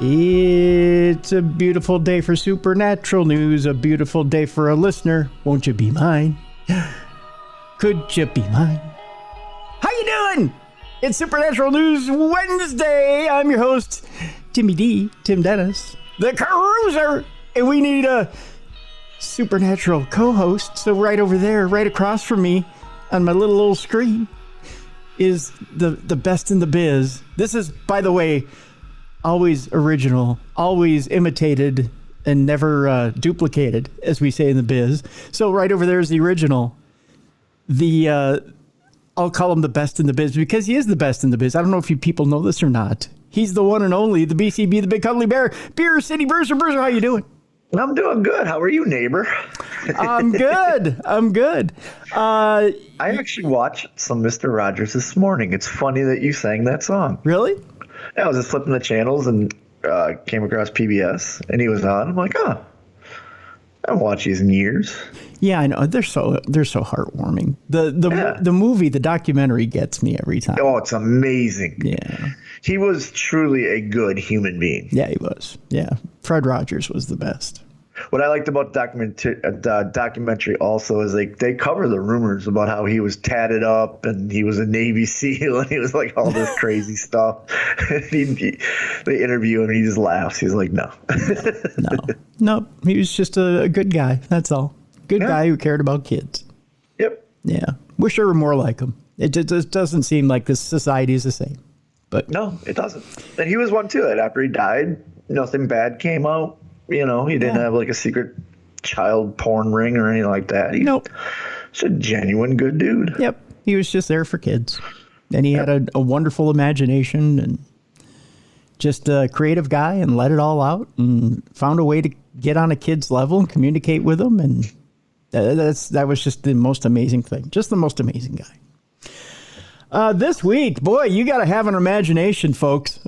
It's a beautiful day for supernatural news, a beautiful day for a listener. Won't you be mine? Could you be mine? How you doing? It's Supernatural News Wednesday. I'm your host, Timmy D, Tim Dennis, the Cruiser, and we need a supernatural co-host. So right over there, right across from me on my little old screen is the best in the biz. This is, by the way, always original, always imitated, and never duplicated, as we say in the biz. So right over there is the original. I'll call him the best in the biz because he is the best in the biz. I don't know if you people know this or not. He's the one and only, the BCB, the Big Cuddly Bear, Beer City Bruiser. Bruiser, how you doing? I'm doing good. How are you, neighbor? I'm good. I actually watched some Mr. Rogers this morning. It's funny that you sang that song. Really? I was just flipping the channels and came across PBS, and he was on. I'm like, oh, I haven't watched these in years. Yeah, I know. They're so heartwarming. The movie, the documentary gets me every time. Oh, it's amazing. Yeah. He was truly a good human being. Yeah, he was. Yeah. Fred Rogers was the best. What I liked about the documentary also is they cover the rumors about how he was tatted up and he was a Navy SEAL and he was like all this crazy stuff. They interview him and he just laughs. He's like, no. No. He was just a good guy. That's all. Good guy who cared about kids. Yep. Yeah. Wish there were more like him. It just doesn't seem like this society is the same. But no, it doesn't. And he was one too. After he died, nothing bad came out. You know, he didn't have like a secret child porn ring or anything like that. He's a genuine good dude. Yep. He was just there for kids. And he had a wonderful imagination and just a creative guy and let it all out and found a way to get on a kid's level and communicate with them. And that was just the most amazing thing. Just the most amazing guy. This week, boy, you got to have an imagination, folks.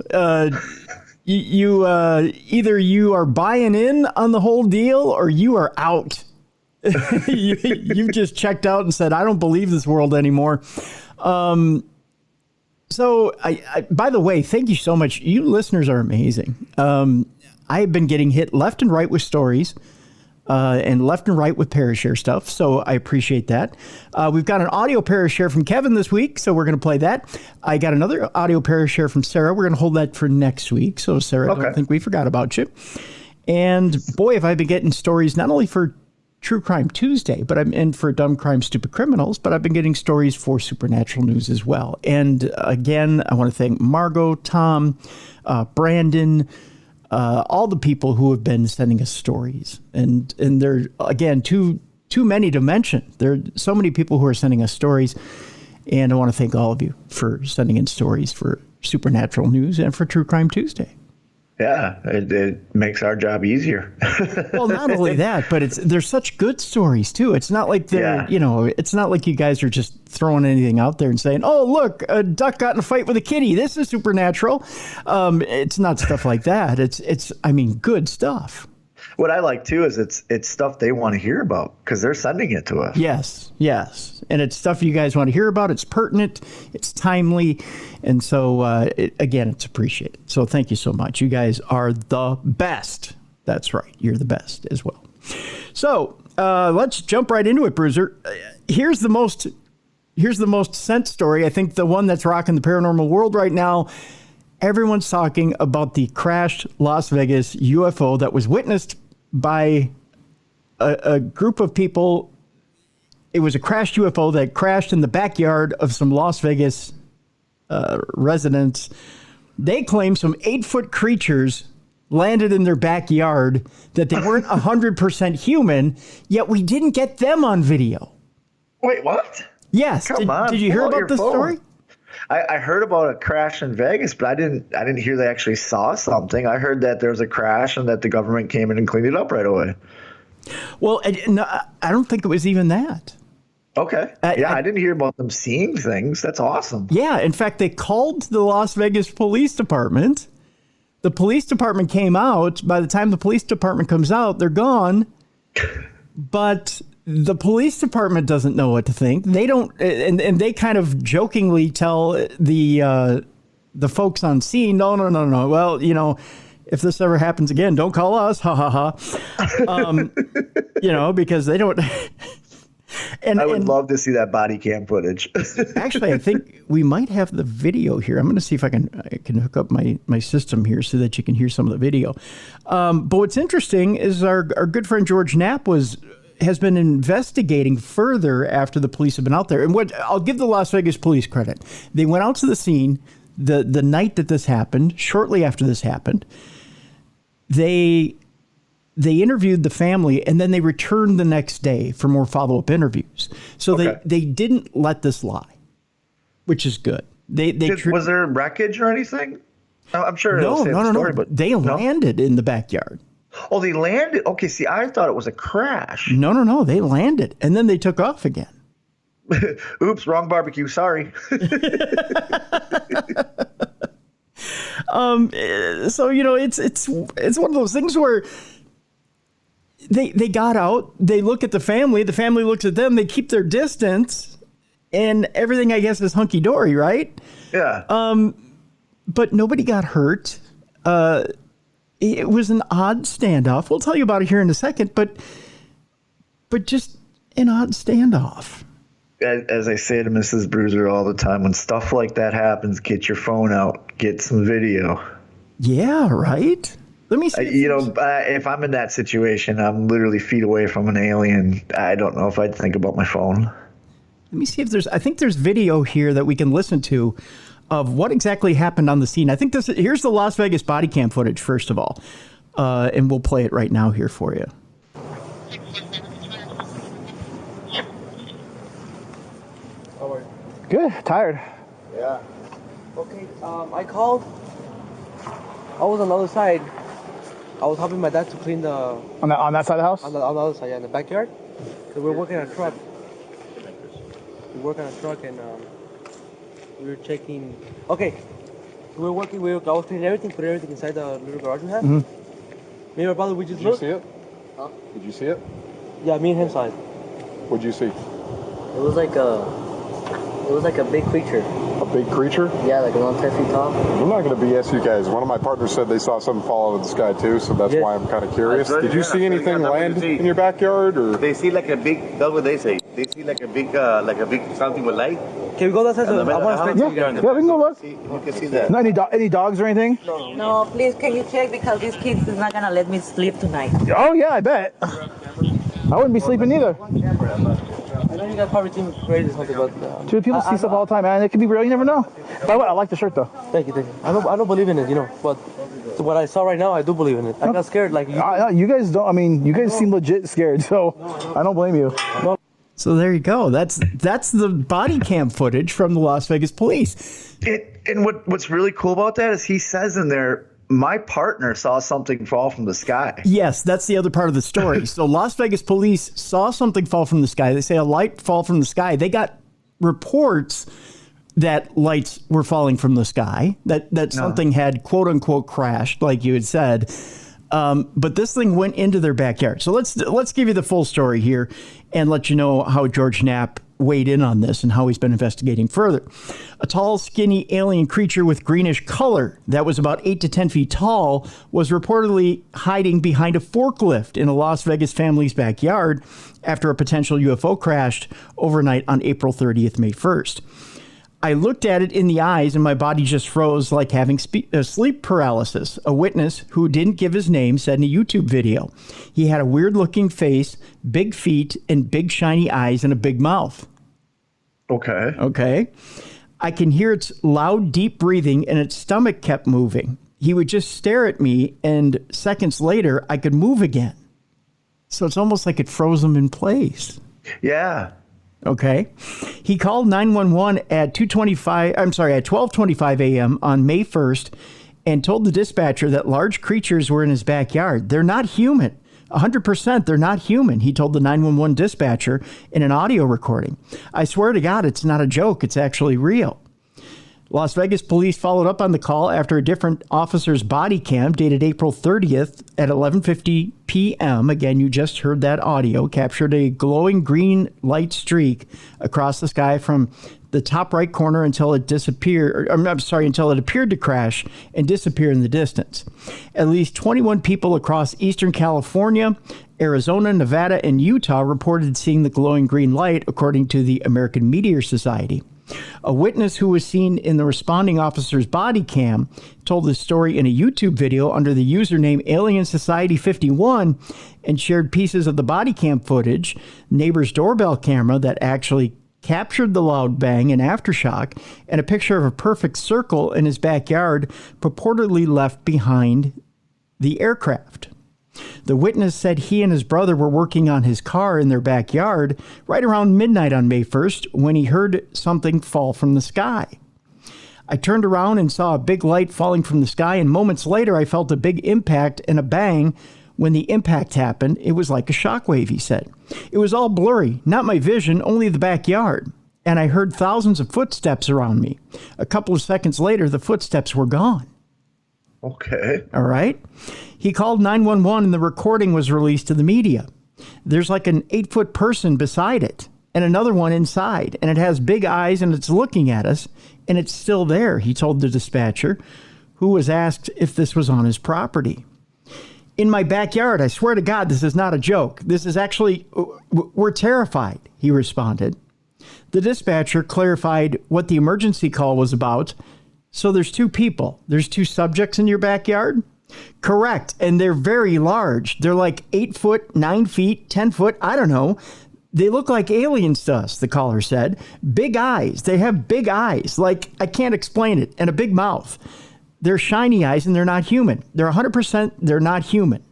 You either you are buying in on the whole deal or you are out. You've just checked out and said, I don't believe this world anymore. So I by the way, thank you so much. You listeners are amazing. I've been getting hit left and right with stories and left and right with Parashare stuff. So I appreciate that. We've got an audio Parashare from Kevin this week, so we're going to play that. I got another audio Parashare from Sarah. We're going to hold that for next week. So Sarah, I don't think we forgot about you. And boy, have I been getting stories not only for True Crime Tuesday, but I'm in for Dumb Crime, Stupid Criminals, but I've been getting stories for Supernatural News as well. And again, I want to thank Margot, Tom, Brandon, all the people who have been sending us stories. And there, again, too many to mention. There are so many people who are sending us stories. And I want to thank all of you for sending in stories for Supernatural News and for True Crime Tuesday. Yeah, it makes our job easier. Well, not only that, but they're such good stories too. It's not like it's not like you guys are just throwing anything out there and saying, "Oh, look, a duck got in a fight with a kitty. This is supernatural." It's not stuff like that. It's good stuff. What I like too is it's stuff they want to hear about because they're sending it to us. Yes. And it's stuff you guys want to hear about. It's pertinent. It's timely. And so, again, it's appreciated. So thank you so much. You guys are the best. That's right. You're the best as well. So let's jump right into it, Bruiser. Here's the most sent story. I think the one that's rocking the paranormal world right now. Everyone's talking about the crashed Las Vegas UFO that was witnessed by a group of people. It was a crashed UFO that crashed in the backyard of some Las Vegas residents. They claim some 8-foot creatures landed in their backyard, that they weren't 100% human, yet we didn't get them on video. Wait, what? Yes. Did you hear about this story? I heard about a crash in Vegas, but I didn't hear they actually saw something. I heard that there was a crash and that the government came in and cleaned it up right away. Well, I don't think it was even that. Okay. I didn't hear about them seeing things. That's awesome. Yeah. In fact, they called the Las Vegas Police Department. The police department came out. By the time the police department comes out, they're gone. But the police department doesn't know what to think. They don't, and they kind of jokingly tell the folks on scene, no. Well, if this ever happens again, don't call us. Ha ha ha. Because they don't. I would love to see that body cam footage. Actually, I think we might have the video here. I'm going to see if I can hook up my system here so that you can hear some of the video. But what's interesting is our good friend George Knapp has been investigating further after the police have been out there. And I'll give the Las Vegas police credit. They went out to the scene the night that this happened, shortly after this happened. They interviewed the family, and then they returned the next day for more follow-up interviews. So they didn't let this lie, which is good. Was there wreckage or anything? I'm sure it'll say the story, but they landed in the backyard. Oh, they landed? Okay, see, I thought it was a crash. No, they landed, and then they took off again. Oops, wrong barbecue, sorry. So, it's one of those things where they got out, they look at the family looks at them, they keep their distance, and everything, I guess, is hunky-dory, right? Yeah. But nobody got hurt. It was an odd standoff. We'll tell you about it here in a second, but just an odd standoff. As I say to Mrs. Bruiser all the time, when stuff like that happens, get your phone out, get some video. Yeah, right? Let me see. If I'm in that situation, I'm literally feet away from an alien. I don't know if I'd think about my phone. Let me see if I think there's video here that we can listen to of what exactly happened on the scene. I think here's the Las Vegas body cam footage, first of all. And we'll play it right now here for you. Good. Tired. Yeah. Okay. I called. I was on the other side. I was helping my dad to clean the. On that side of the house? On the other side, yeah, in the backyard. So we're working on a truck. We work on a truck and we were checking. Okay. So we were working. I was cleaning everything, put everything inside the little garage we have. Me and my brother, we just looked. Did you see it? Huh? Did you see it? Yeah, me and him saw it. What'd you see? It was like a big creature. A big creature? Yeah, like around 10 feet tall. I'm not going to BS you guys. One of my partners said they saw something fall out of the sky too, so that's why I'm kind of curious. Did you see anything land in your backyard, or? They see like a big. That's what they say. They see like a big something with light. Can we go that side? I want to Yeah, we can go look. You can see that. No, any dogs or anything? No, please, can you check, because these kids is not gonna let me sleep tonight. Oh yeah, I bet. I wouldn't be sleeping either. I know you guys probably think crazy something, but Dude, people see stuff all the time, man. It could be real. You never know. By the way, I like the shirt though. Thank you. I don't believe in it, but what I saw right now, I do believe in it. I got scared, like you guys don't. I mean, you guys seem legit scared, so I don't blame you. So there you go. That's the body cam footage from the Las Vegas police. And what's really cool about that is he says in there, my partner saw something fall from the sky. Yes, that's the other part of the story. So Las Vegas police saw something fall from the sky. They say a light fall from the sky. They got reports that lights were falling from the sky, that something had quote unquote crashed, like you had said. But this thing went into their backyard. So let's give you the full story here and let you know how George Knapp weighed in on this and how he's been investigating further. A tall, skinny alien creature with greenish color that was about 8 to 10 feet tall was reportedly hiding behind a forklift in a Las Vegas family's backyard after a potential UFO crashed overnight on April 30th, May 1st. I looked at it in the eyes and my body just froze like having sleep paralysis. A witness who didn't give his name said in a YouTube video. He had a weird looking face, big feet, and big shiny eyes and a big mouth. Okay. I can hear its loud, deep breathing and its stomach kept moving. He would just stare at me and seconds later I could move again. So it's almost like it froze him in place. Yeah. Okay. He called 911 at 12:25 a.m. on May 1st and told the dispatcher that large creatures were in his backyard. They're not human. 100% they're not human, he told the 911 dispatcher in an audio recording. I swear to God, it's not a joke. It's actually real. Las Vegas police followed up on the call after a different officer's body cam dated April 30th at 11:50 p.m. Again, you just heard that audio, captured a glowing green light streak across the sky from the top right corner until it disappeared. Until it appeared to crash and disappear in the distance. At least 21 people across Eastern California, Arizona, Nevada, and Utah reported seeing the glowing green light, according to the American Meteor Society. A witness who was seen in the responding officer's body cam told the story in a YouTube video under the username Alien Society 51 and shared pieces of the body cam footage, neighbor's doorbell camera that actually captured the loud bang and aftershock, and a picture of a perfect circle in his backyard purportedly left behind the aircraft. The witness said he and his brother were working on his car in their backyard right around midnight on May 1st when he heard something fall from the sky. I turned around and saw a big light falling from the sky, and moments later I felt a big impact and a bang. When the impact happened, it was like a shockwave, he said. It was all blurry, not my vision, only the backyard. And I heard thousands of footsteps around me. A couple of seconds later, the footsteps were gone. Okay. All right. He called 911 and the recording was released to the media. There's like an 8-foot person beside it and another one inside, and it has big eyes and it's looking at us, and it's still there, he told the dispatcher, who was asked if this was on his property. In my backyard, I swear to God, this is not a joke. This is actually, we're terrified, he responded. The dispatcher clarified what the emergency call was about. So there's two people. There's two subjects in your backyard? Correct. And they're very large. They're like 8 foot, 9 feet, 10 foot. I don't know. They look like aliens to us, the caller said. Big eyes. They have big eyes. Like, I can't explain it. And a big mouth. They're shiny eyes and they're not human. They're 100%, they're not human.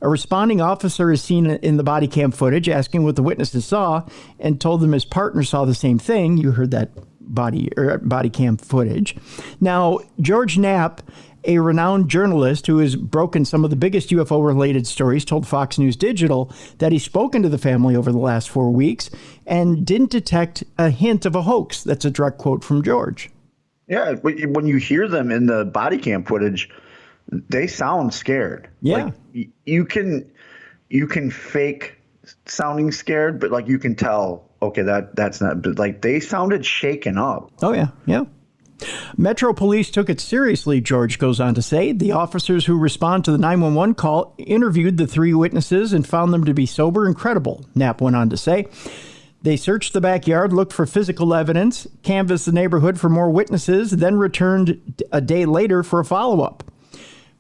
A responding officer is seen in the body cam footage asking what the witnesses saw and told them his partner saw the same thing. You heard that body cam footage. Now, George Knapp, a renowned journalist who has broken some of the biggest UFO-related stories, told Fox News Digital that he's spoken to the family over the last 4 weeks and didn't detect a hint of a hoax. That's a direct quote from George. Yeah, when you hear them in the body cam footage, they sound scared. Yeah. Like, you can fake sounding scared, but like you can tell, okay, that's not, but like they sounded shaken up. Oh, yeah. Yeah. Metro Police took it seriously, George goes on to say. The officers who respond to the 911 call interviewed the three witnesses and found them to be sober and credible, Knapp went on to say. They searched the backyard, looked for physical evidence, canvassed the neighborhood for more witnesses, then returned a day later for a follow-up.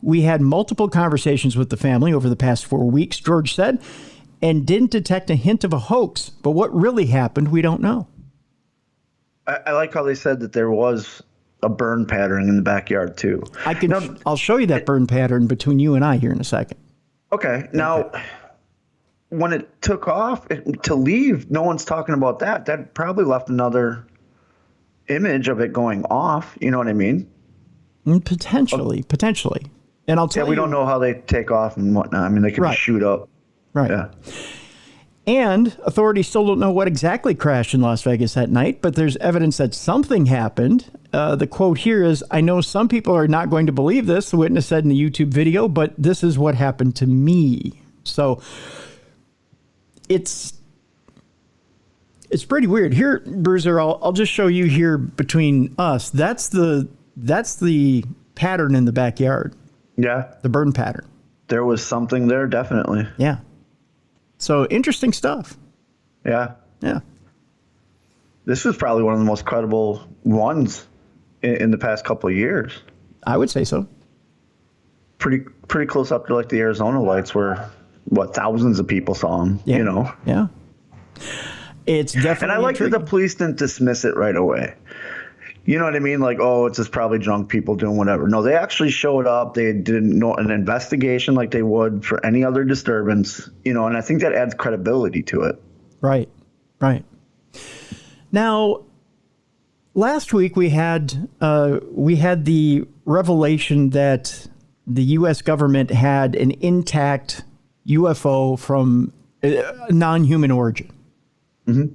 We had multiple conversations with the family over the past 4 weeks, George said, and didn't detect a hint of a hoax. But what really happened, we don't know. I like how they said that there was a burn pattern in the backyard too. I'll show you that burn pattern between you and I here in a second. Okay. Now, when it took off to leave, no one's talking about that. That probably left another image of it going off. You know what I mean? Potentially. And I'll tell you. We don't know how they take off and whatnot. I mean, they could shoot up. Right. Yeah. And authorities still don't know what exactly crashed in Las Vegas that night, but there's evidence that something happened. The quote here is, "I know some people are not going to believe this," the witness said in the YouTube video, "but this is what happened to me." So it's pretty weird. Here, Bruiser, I'll just show you here between us. That's the pattern in the backyard. Yeah. The burn pattern. There was something there, definitely. Yeah. So interesting stuff. Yeah. Yeah. This was probably one of the most credible ones in the past couple of years. I would say so. Pretty close up to like the Arizona lights where, thousands of people saw them, Yeah. you know? Yeah. It's definitely And I like that the police didn't dismiss it right away. You know what I mean? Like, oh, it's just probably drunk people doing whatever. No, they actually showed up. They did an investigation like they would for any other disturbance, you know, and I think that adds credibility to it. Right. Now, last week we had the revelation that the U.S. government had an intact UFO from non-human origin,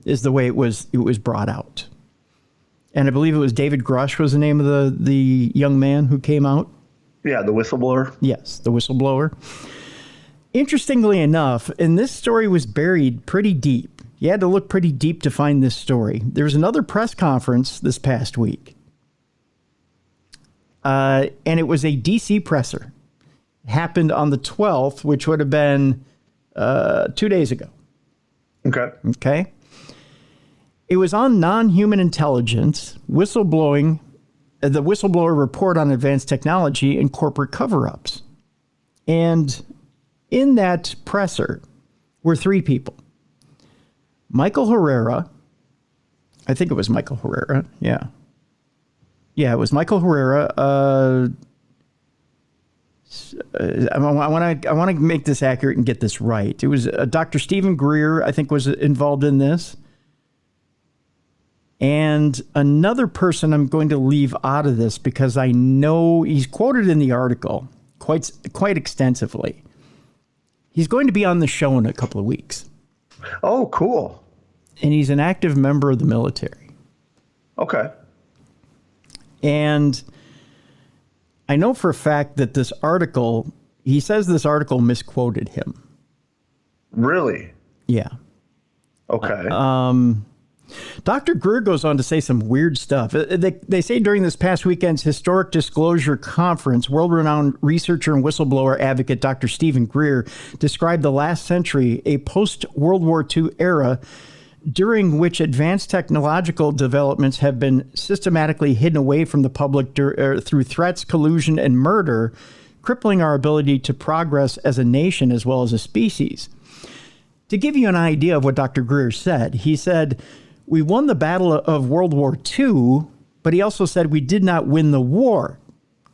is the way it was brought out. And I believe it was David Grush was the name of the young man who came out. Yeah, the whistleblower. Yes, the whistleblower. Interestingly enough, and this story was buried pretty deep. You had to look pretty deep to find this story. There was another press conference this past week. And it was a D.C. presser. It happened on the 12th, which would have been 2 days ago. Okay. It was on non-human intelligence, whistleblowing, the whistleblower report on advanced technology and corporate cover-ups. And in that presser were three people. Michael Herrera. I think it was Michael Herrera. Yeah. Yeah, it was Michael Herrera. I want to make this accurate and get this right. It was Dr. Stephen Greer, I think, was involved in this. And another person I'm going to leave out of this because I know he's quoted in the article quite extensively. He's going to be on the show in a couple of weeks. Oh, cool. And he's an active member of the military. Okay. And I know for a fact that this article, he says this article misquoted him. Really? Yeah. Okay. Dr. Greer goes on to say some weird stuff. They say during this past weekend's historic disclosure conference, world-renowned researcher and whistleblower advocate Dr. Stephen Greer described the last century, a post-World War II era during which advanced technological developments have been systematically hidden away from the public through threats, collusion, and murder, crippling our ability to progress as a nation as well as a species. To give you an idea of what Dr. Greer said, he said, "We won the battle of World War II, but he also said we did not win the war."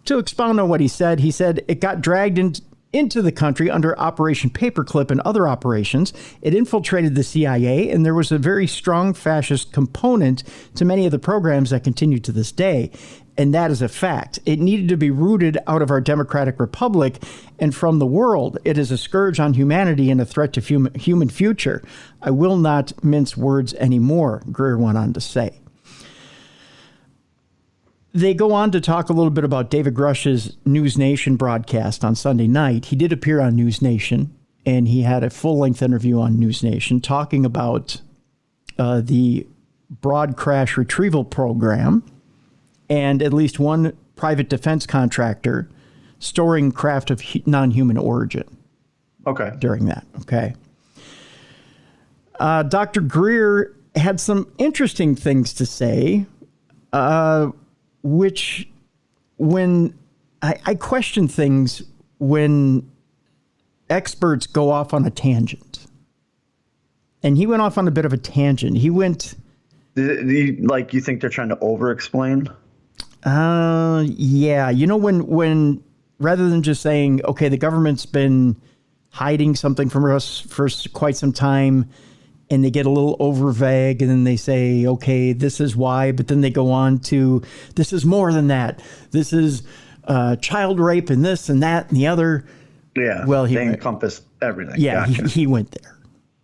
To expound on what he said, it got dragged into the country under Operation Paperclip and other operations. It infiltrated the CIA, and there was a very strong fascist component to many of the programs that continue to this day. And that is a fact. It needed to be rooted out of our democratic republic and from the world. It is a scourge on humanity and a threat to human future. I will not mince words anymore, Greer went on to say. They go on to talk a little bit about David Grush's News Nation broadcast on Sunday night. He did appear on News Nation, and he had a full-length interview on News Nation talking about the broad crash retrieval program and at least one private defense contractor storing craft of non-human origin. Okay. During that, okay. Dr. Greer had some interesting things to say, which when I question things when experts go off on a tangent. And he went off on a bit of a tangent. He went... you think they're trying to over-explain? Yeah. You know, when rather than just saying, okay, the government's been hiding something from us for quite some time, and they get a little over vague, and then they say, okay, this is why, but then they go on to, this is more than that. This is child rape and this and that and the other. Yeah. Well, they encompass everything. Yeah, gotcha. he went there.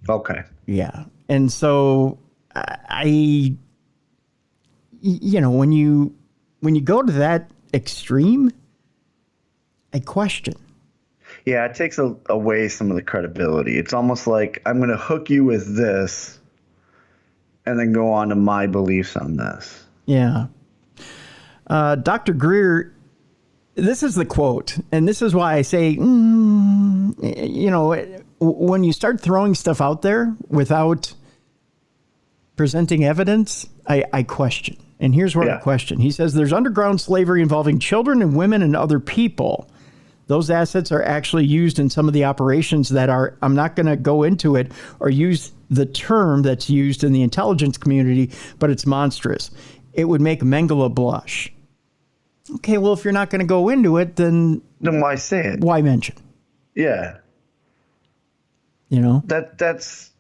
Okay. Yeah. And so when you go to that extreme, I question. Yeah, it takes away some of the credibility. It's almost like I'm going to hook you with this and then go on to my beliefs on this. Yeah. Dr. Greer, this is the quote, and this is why I say, when you start throwing stuff out there without presenting evidence, I question. And here's where I question. He says, there's underground slavery involving children and women and other people. Those assets are actually used in some of the operations that are, I'm not going to go into it or use the term that's used in the intelligence community, but it's monstrous. It would make Mengele blush. Okay, well, if you're not going to go into it, then why say it? Why mention? Yeah. That's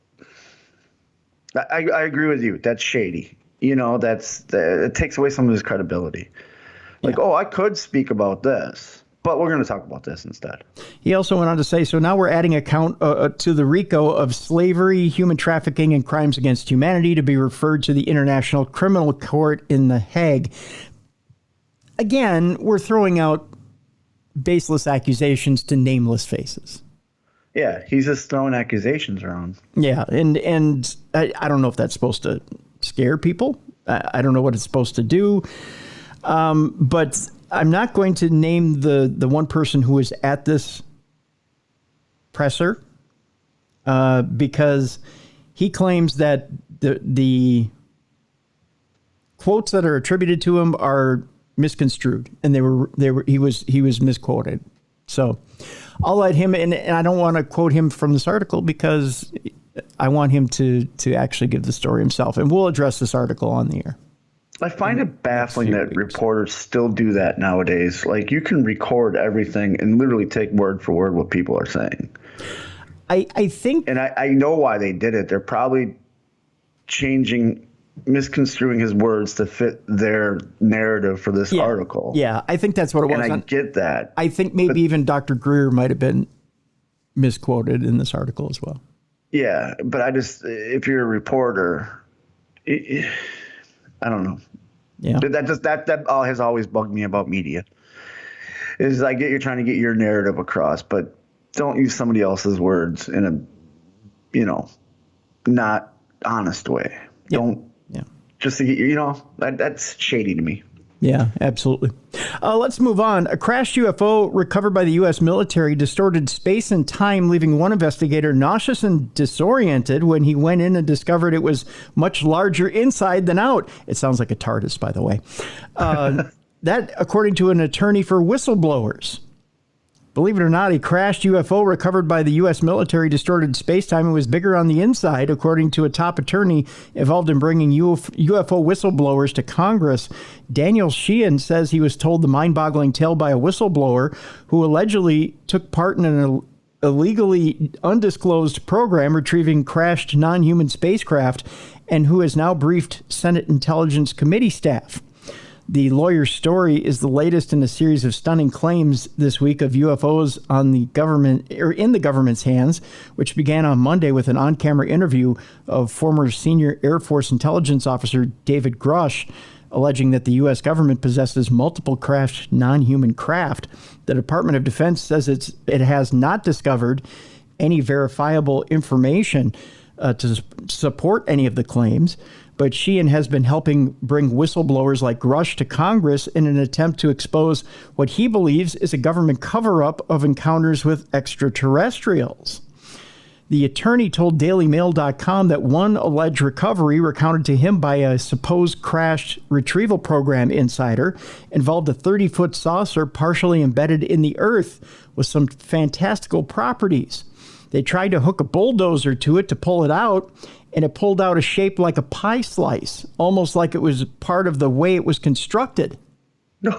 I agree with you. That's shady. It takes away some of his credibility. Like, I could speak about this, But we're going to talk about this instead. He also went on to say, so now we're adding a count to the RICO of slavery, human trafficking, and crimes against humanity to be referred to the International Criminal Court in The Hague. Again, we're throwing out baseless accusations to nameless faces. Yeah, he's just throwing accusations around. Yeah, and I don't know if that's supposed to scare people. I don't know what it's supposed to do. But I'm not going to name the one person who was at this presser because he claims that the quotes that are attributed to him are misconstrued, and he was misquoted. So I'll let him, and I don't want to quote him from this article because I want him to actually give the story himself, and we'll address this article on the air. I find it baffling that reporters still do that nowadays. Like, you can record everything and literally take word for word what people are saying. I think, and I know why they did it. They're probably misconstruing his words to fit their narrative for this article. Yeah, I think that's what it was. And I get that. I think maybe even Dr. Greer might have been misquoted in this article as well. Yeah, but if you're a reporter, I don't know. Yeah, that all has always bugged me about media. Is I get you're trying to get your narrative across, but don't use somebody else's words in a, not honest way. Yep. Don't. Just to get that's shady to me. Yeah, absolutely. Let's move on. A crashed UFO recovered by the U.S. military distorted space and time, leaving one investigator nauseous and disoriented when he went in and discovered it was much larger inside than out. It sounds like a Tardis, by the way. That, according to an attorney for whistleblowers. Believe it or not, a crashed UFO recovered by the U.S. military distorted space-time and was bigger on the inside, according to a top attorney involved in bringing UFO whistleblowers to Congress. Daniel Sheehan says he was told the mind-boggling tale by a whistleblower who allegedly took part in an illegally undisclosed program retrieving crashed non-human spacecraft and who has now briefed Senate Intelligence Committee staff. The lawyer's story is the latest in a series of stunning claims this week of UFOs on the government or in the government's hands, which began on Monday with an on-camera interview of former senior Air Force intelligence officer David Grush, alleging that the U.S. government possesses multiple crashed non-human craft. The Department of Defense says it has not discovered any verifiable information to support any of the claims. But Sheehan has been helping bring whistleblowers like Grush to Congress in an attempt to expose what he believes is a government cover-up of encounters with extraterrestrials. The attorney told DailyMail.com that one alleged recovery recounted to him by a supposed crashed retrieval program insider involved a 30-foot saucer partially embedded in the earth with some fantastical properties. They tried to hook a bulldozer to it to pull it out, and it pulled out a shape like a pie slice, almost like it was part of the way it was constructed.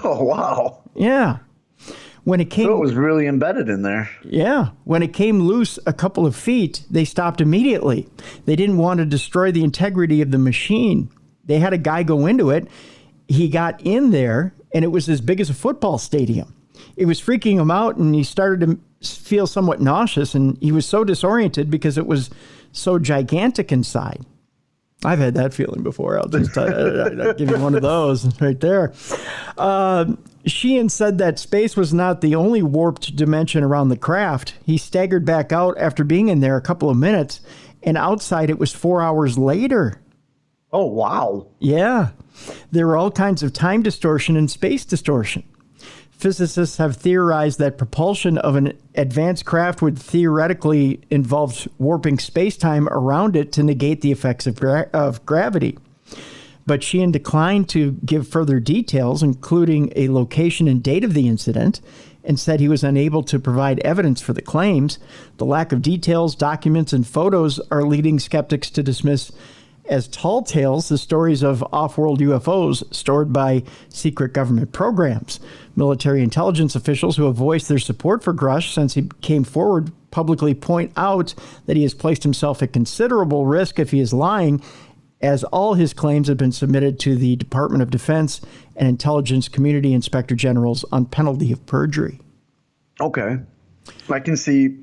Oh, wow. Yeah. When it came, so it was really embedded in there. Yeah. When it came loose a couple of feet, they stopped immediately. They didn't want to destroy the integrity of the machine. They had a guy go into it. He got in there, and it was as big as a football stadium. It was freaking him out, and he started to feel somewhat nauseous, and he was so disoriented because it was so gigantic inside. I've had that feeling before. I'll just I'll give you one of those right there. Sheehan said that space was not the only warped dimension around the craft. He staggered back out after being in there a couple of minutes, and outside it was 4 hours later. Oh, wow. Yeah. There were all kinds of time distortion and space distortion. Physicists have theorized that propulsion of an advanced craft would theoretically involve warping space-time around it to negate the effects of gravity. But Sheehan declined to give further details, including a location and date of the incident, and said he was unable to provide evidence for the claims. The lack of details, documents, and photos are leading skeptics to dismiss as tall tales the stories of off-world UFOs stored by secret government programs. Military intelligence officials who have voiced their support for Grush since he came forward publicly point out that he has placed himself at considerable risk if he is lying, as all his claims have been submitted to the Department of Defense and intelligence community inspector generals on penalty of perjury. Okay. I can see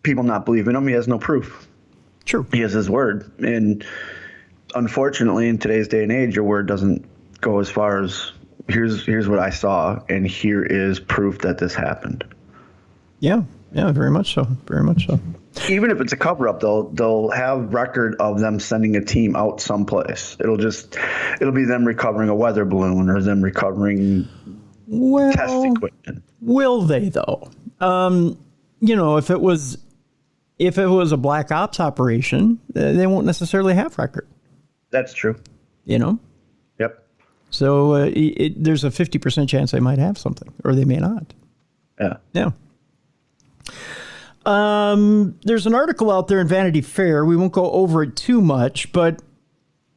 people not believing him. He has no proof. True. He has his word. And unfortunately, in today's day and age, your word doesn't go as far as here's what I saw, and here is proof that this happened. Yeah, very much so. Very much so. Even if it's a cover-up, they'll have record of them sending a team out someplace. It'll be them recovering a weather balloon or them recovering test equipment. Will they though? If it was a black ops operation, they won't necessarily have record. That's true. Yep. So there's a 50% chance they might have something, or they may not. Yeah. Yeah. There's an article out there in Vanity Fair. We won't go over it too much, but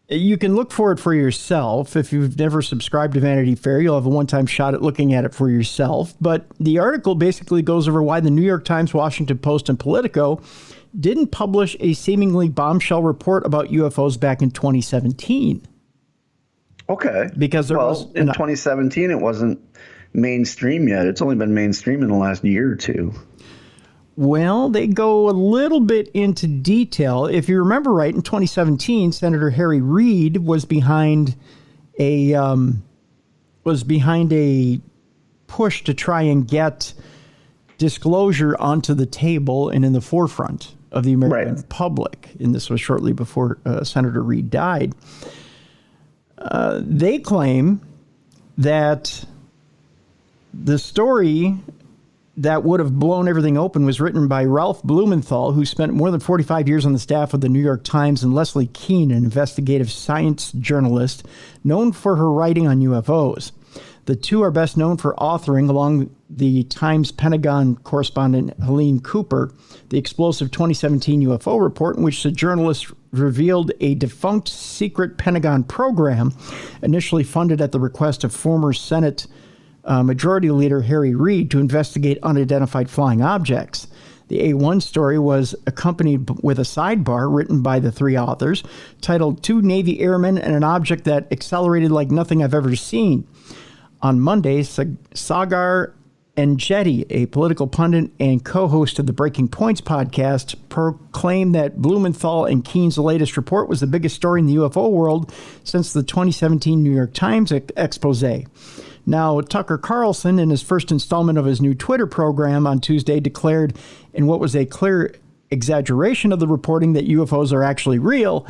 you can look for it for yourself. If you've never subscribed to Vanity Fair, you'll have a one-time shot at looking at it for yourself. But the article basically goes over why the New York Times, Washington Post, and Politico didn't publish a seemingly bombshell report about UFOs back in 2017. Okay. Because in 2017, it wasn't mainstream yet. It's only been mainstream in the last year or two. Well, they go a little bit into detail. If you remember right, in 2017, Senator Harry Reid was behind a push to try and get disclosure onto the table and in the forefront of the American public. And this was shortly before Senator Reid died. They claim that the story that would have blown everything open was written by Ralph Blumenthal, who spent more than 45 years on the staff of the New York Times, and Leslie Kean, an investigative science journalist known for her writing on UFOs. The two are best known for authoring, along the Times Pentagon correspondent Helene Cooper, the explosive 2017 UFO report, in which the journalist revealed a defunct secret Pentagon program initially funded at the request of former Senate Majority Leader Harry Reid to investigate unidentified flying objects. The A1 story was accompanied with a sidebar written by the three authors titled Two Navy Airmen and an Object That Accelerated Like Nothing I've Ever Seen. On Monday, Sagar Enjeti, a political pundit and co-host of the Breaking Points podcast, proclaimed that Blumenthal and Keane's latest report was the biggest story in the UFO world since the 2017 New York Times expose. Now, Tucker Carlson, in his first installment of his new Twitter program on Tuesday, declared in what was a clear exaggeration of the reporting that UFOs are actually real,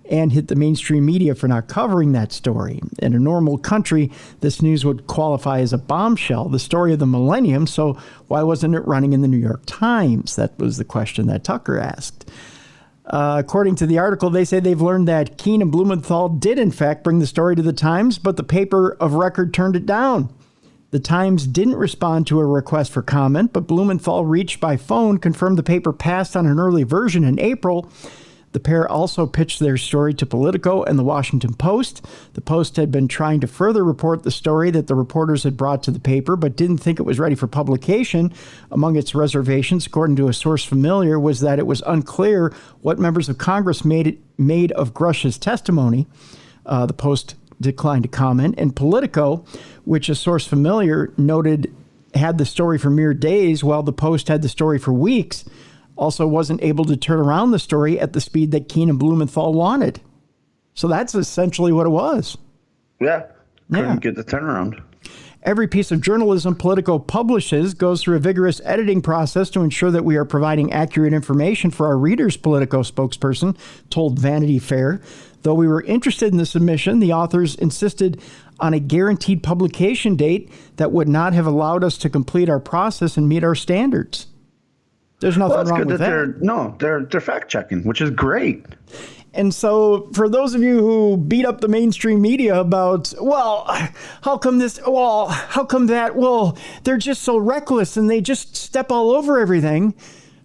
and hit the mainstream media for not covering that story. In a normal country, this news would qualify as a bombshell, the story of the millennium, so why wasn't it running in the New York Times? That was the question that Tucker asked. According to the article, they say they've learned that Keane and Blumenthal did, in fact, bring the story to the Times, but the paper of record turned it down. The Times didn't respond to a request for comment, but Blumenthal, reached by phone, confirmed the paper passed on an early version in April. The pair also pitched their story to Politico and the Washington Post. The Post had been trying to further report the story that the reporters had brought to the paper, but didn't think it was ready for publication. Among its reservations, according to a source familiar, was that it was unclear what members of Congress made of Grush's testimony. The Post declined to comment. And Politico, which a source familiar noted had the story for mere days, while the Post had the story for weeks, also wasn't able to turn around the story at the speed that Keane and Blumenthal wanted. So that's essentially what it was. Yeah. Couldn't get the turnaround. Every piece of journalism Politico publishes goes through a vigorous editing process to ensure that we are providing accurate information for our readers, Politico spokesperson told Vanity Fair. Though we were interested in the submission, the authors insisted on a guaranteed publication date that would not have allowed us to complete our process and meet our standards. There's nothing wrong with that. They're fact checking, which is great. And so for those of you who beat up the mainstream media about, well, how come this? Well, how come that? Well, they're just so reckless and they just step all over everything.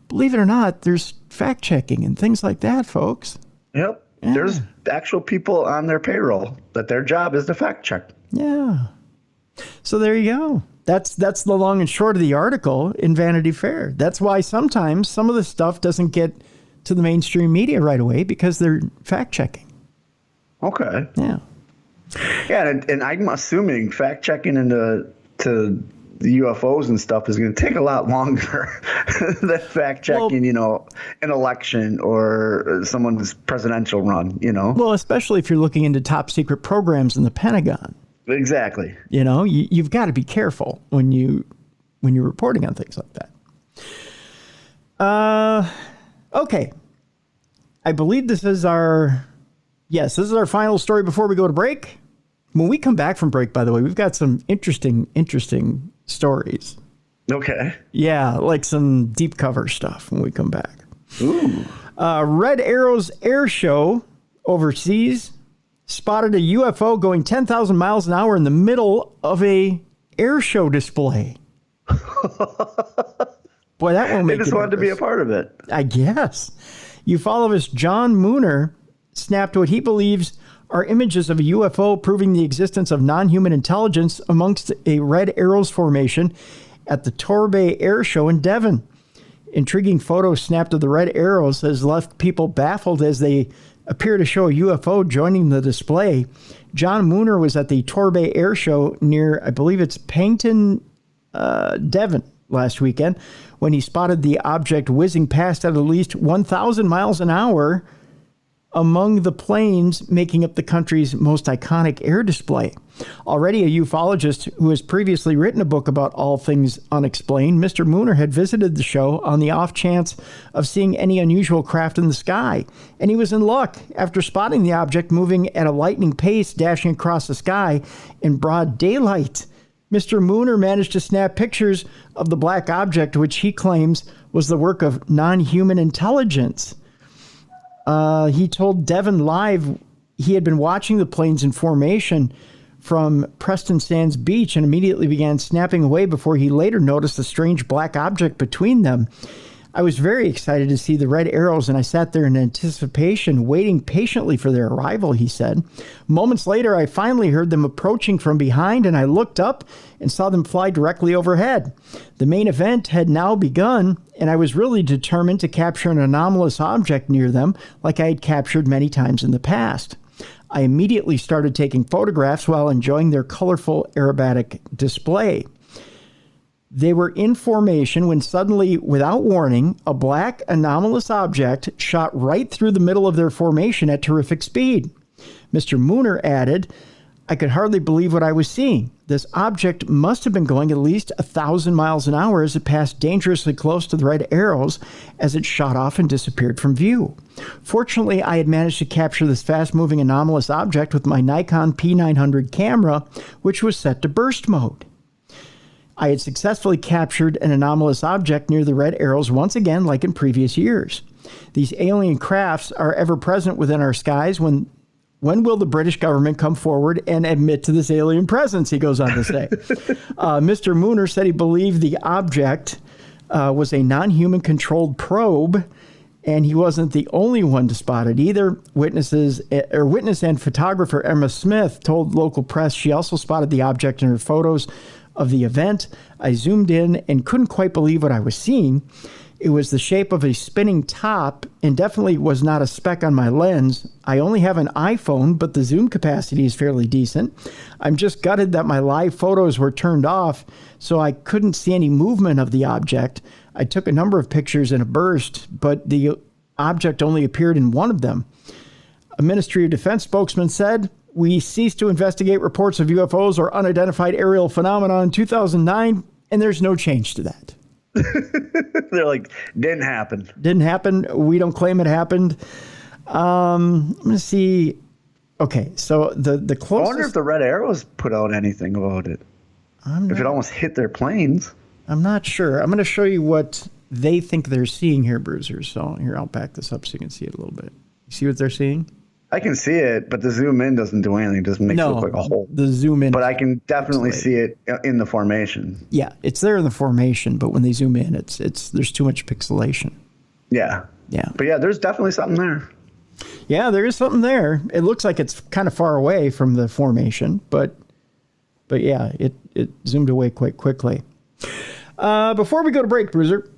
Believe it or not, there's fact checking and things like that, folks. Yep. Yeah. There's actual people on their payroll that their job is to fact check. Yeah. So there you go. That's the long and short of the article in Vanity Fair. That's why sometimes some of the stuff doesn't get to the mainstream media right away, because they're fact checking. Okay. Yeah. Yeah, and I'm assuming fact checking into the UFOs and stuff is going to take a lot longer than fact checking, an election or someone's presidential run, Well, especially if you're looking into top secret programs in the Pentagon. Exactly. You've got to be careful when you're reporting on things like that. Okay. I believe this is our final story before we go to break. When we come back from break, by the way, we've got some interesting stories. Okay. Yeah, like some deep cover stuff when we come back. Ooh. Red Arrow's air show overseas spotted a UFO going 10,000 miles an hour in the middle of a air show display. Boy, that won't make They just wanted to be a part of it. I guess. Ufologist John Mooner snapped what he believes are images of a UFO proving the existence of non-human intelligence amongst a Red Arrows formation at the Torbay Air Show in Devon. Intriguing photos snapped of the Red Arrows has left people baffled as they appear to show a UFO joining the display. John Mooner was at the Torbay Air Show near, I believe it's Paignton, Devon, last weekend when he spotted the object whizzing past at least 1,000 miles an hour among the planes making up the country's most iconic air display. Already a ufologist who has previously written a book about all things unexplained, Mr. Mooner had visited the show on the off chance of seeing any unusual craft in the sky. And he was in luck after spotting the object moving at a lightning pace, dashing across the sky in broad daylight. Mr. Mooner managed to snap pictures of the black object, which he claims was the work of non-human intelligence. He told Devon Live he had been watching the planes in formation from Preston Sands Beach and immediately began snapping away before he later noticed a strange black object between them. I was very excited to see the Red Arrows, and I sat there in anticipation, waiting patiently for their arrival, he said. Moments later, I finally heard them approaching from behind, and I looked up and saw them fly directly overhead. The main event had now begun, and I was really determined to capture an anomalous object near them, like I had captured many times in the past. I immediately started taking photographs while enjoying their colorful aerobatic display. They were in formation when suddenly, without warning, a black anomalous object shot right through the middle of their formation at terrific speed. Mr. Mooner added, I could hardly believe what I was seeing. This object must have been going at least 1,000 miles an hour as it passed dangerously close to the Red Arrows as it shot off and disappeared from view. Fortunately, I had managed to capture this fast-moving anomalous object with my Nikon P900 camera, which was set to burst mode. I had successfully captured an anomalous object near the Red Arrows once again, like in previous years. These alien crafts are ever present within our skies. When will the British government come forward and admit to this alien presence, he goes on to say. Mr. Mooner said he believed the object was a non-human controlled probe, and he wasn't the only one to spot it either. Witness and photographer Emma Smith told local press she also spotted the object in her photos of the event. I zoomed in and couldn't quite believe what I was seeing. It was the shape of a spinning top and definitely was not a speck on my lens. I only have an iPhone, but the zoom capacity is fairly decent. I'm just gutted that my live photos were turned off, so I couldn't see any movement of the object. I took a number of pictures in a burst, but the object only appeared in one of them. A Ministry of Defense spokesman said, we ceased to investigate reports of UFOs or unidentified aerial phenomena in 2009, and there's no change to that. They're like, didn't happen. Didn't happen. We don't claim it happened. I'm going to see. Okay, so the closest. I wonder if the Red Arrows put out anything about it. If it almost hit their planes. I'm not sure. I'm going to show you what they think they're seeing here, Bruiser. So here, I'll back this up so you can see it a little bit. You see what they're seeing? I can see it, but the zoom in doesn't do anything. It just makes it look like a hole. The zoom in. But I can definitely see it in the formation. Yeah, it's there in the formation, but when they zoom in, it's there's too much pixelation. Yeah. Yeah. But yeah, there's definitely something there. Yeah, there is something there. It looks like it's kind of far away from the formation, but yeah, it zoomed away quite quickly. Before we go to break, Bruiser,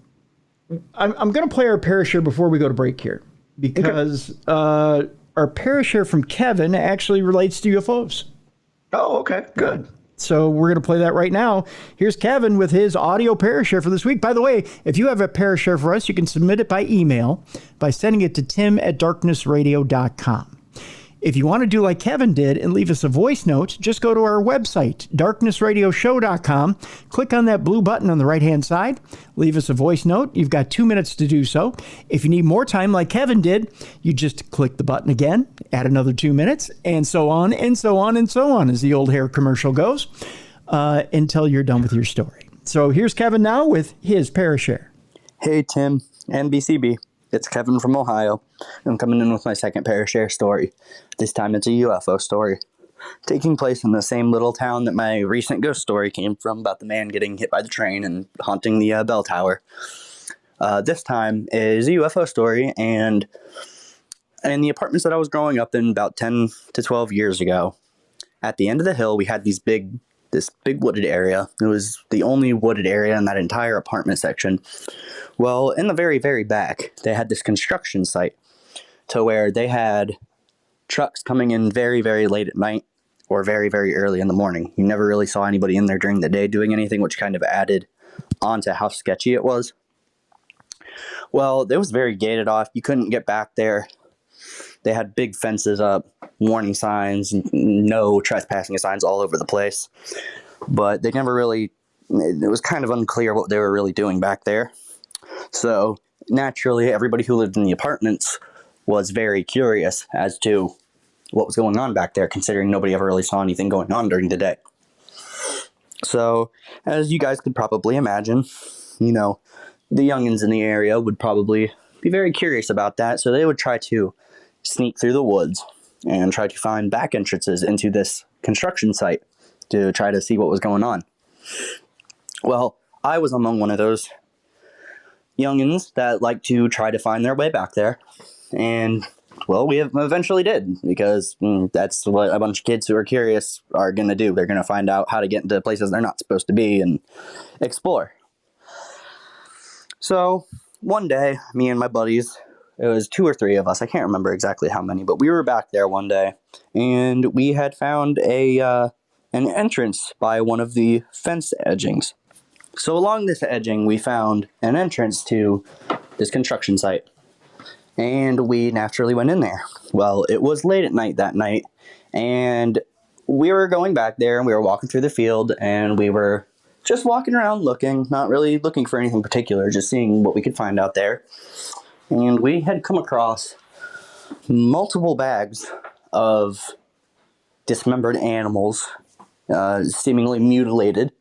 I'm going to play our Parashare before we go to break here because our Parashare from Kevin actually relates to UFOs. Oh, okay, good. So we're going to play that right now. Here's Kevin with his audio Parashare for this week. By the way, if you have a Parashare for us, you can submit it by email by sending it to tim@darknessradio.com. If you want to do like Kevin did and leave us a voice note, just go to our website, darknessradioshow.com. Click on that blue button on the right-hand side. Leave us a voice note. You've got 2 minutes to do so. If you need more time like Kevin did, you just click the button again, add another 2 minutes, and so on, and so on, and so on, as the old hair commercial goes, until you're done with your story. So here's Kevin now with his Parashare. Hey, Tim, NBCB. It's Kevin from Ohio. I'm coming in with my second Parashare story. This time it's a UFO story, taking place in the same little town that my recent ghost story came from about the man getting hit by the train and haunting the bell tower. This time is a UFO story, and in the apartments that I was growing up in about 10 to 12 years ago, at the end of the hill, we had this big wooded area. It was the only wooded area in that entire apartment section. Well, in the very, very back, they had this construction site to where they had trucks coming in very, very late at night or very, very early in the morning. You never really saw anybody in there during the day doing anything, which kind of added on to how sketchy it was. Well, it was very gated off. You couldn't get back there. They had big fences up, warning signs, no trespassing signs all over the place. But they never really, it was kind of unclear what they were really doing back there. So naturally, everybody who lived in the apartments was very curious as to what was going on back there, considering nobody ever really saw anything going on during the day. So, as you guys could probably imagine, the youngins in the area would probably be very curious about that, so they would try to sneak through the woods and try to find back entrances into this construction site to try to see what was going on. Well, I was among one of those youngins that like to try to find their way back there, and well, we eventually did, because that's what a bunch of kids who are curious are going to do. They're going to find out how to get into places they're not supposed to be and explore. So one day, me and my buddies, it was 2 or 3 of us, I can't remember exactly how many, but we were back there one day, and we had found an entrance by one of the fence edgings. So along this edging, we found an entrance to this construction site, and we naturally went in there. Well, it was late at night that night, and we were going back there, and we were walking through the field, and we were just walking around looking, not really looking for anything particular, just seeing what we could find out there. And we had come across multiple bags of dismembered animals, seemingly mutilated,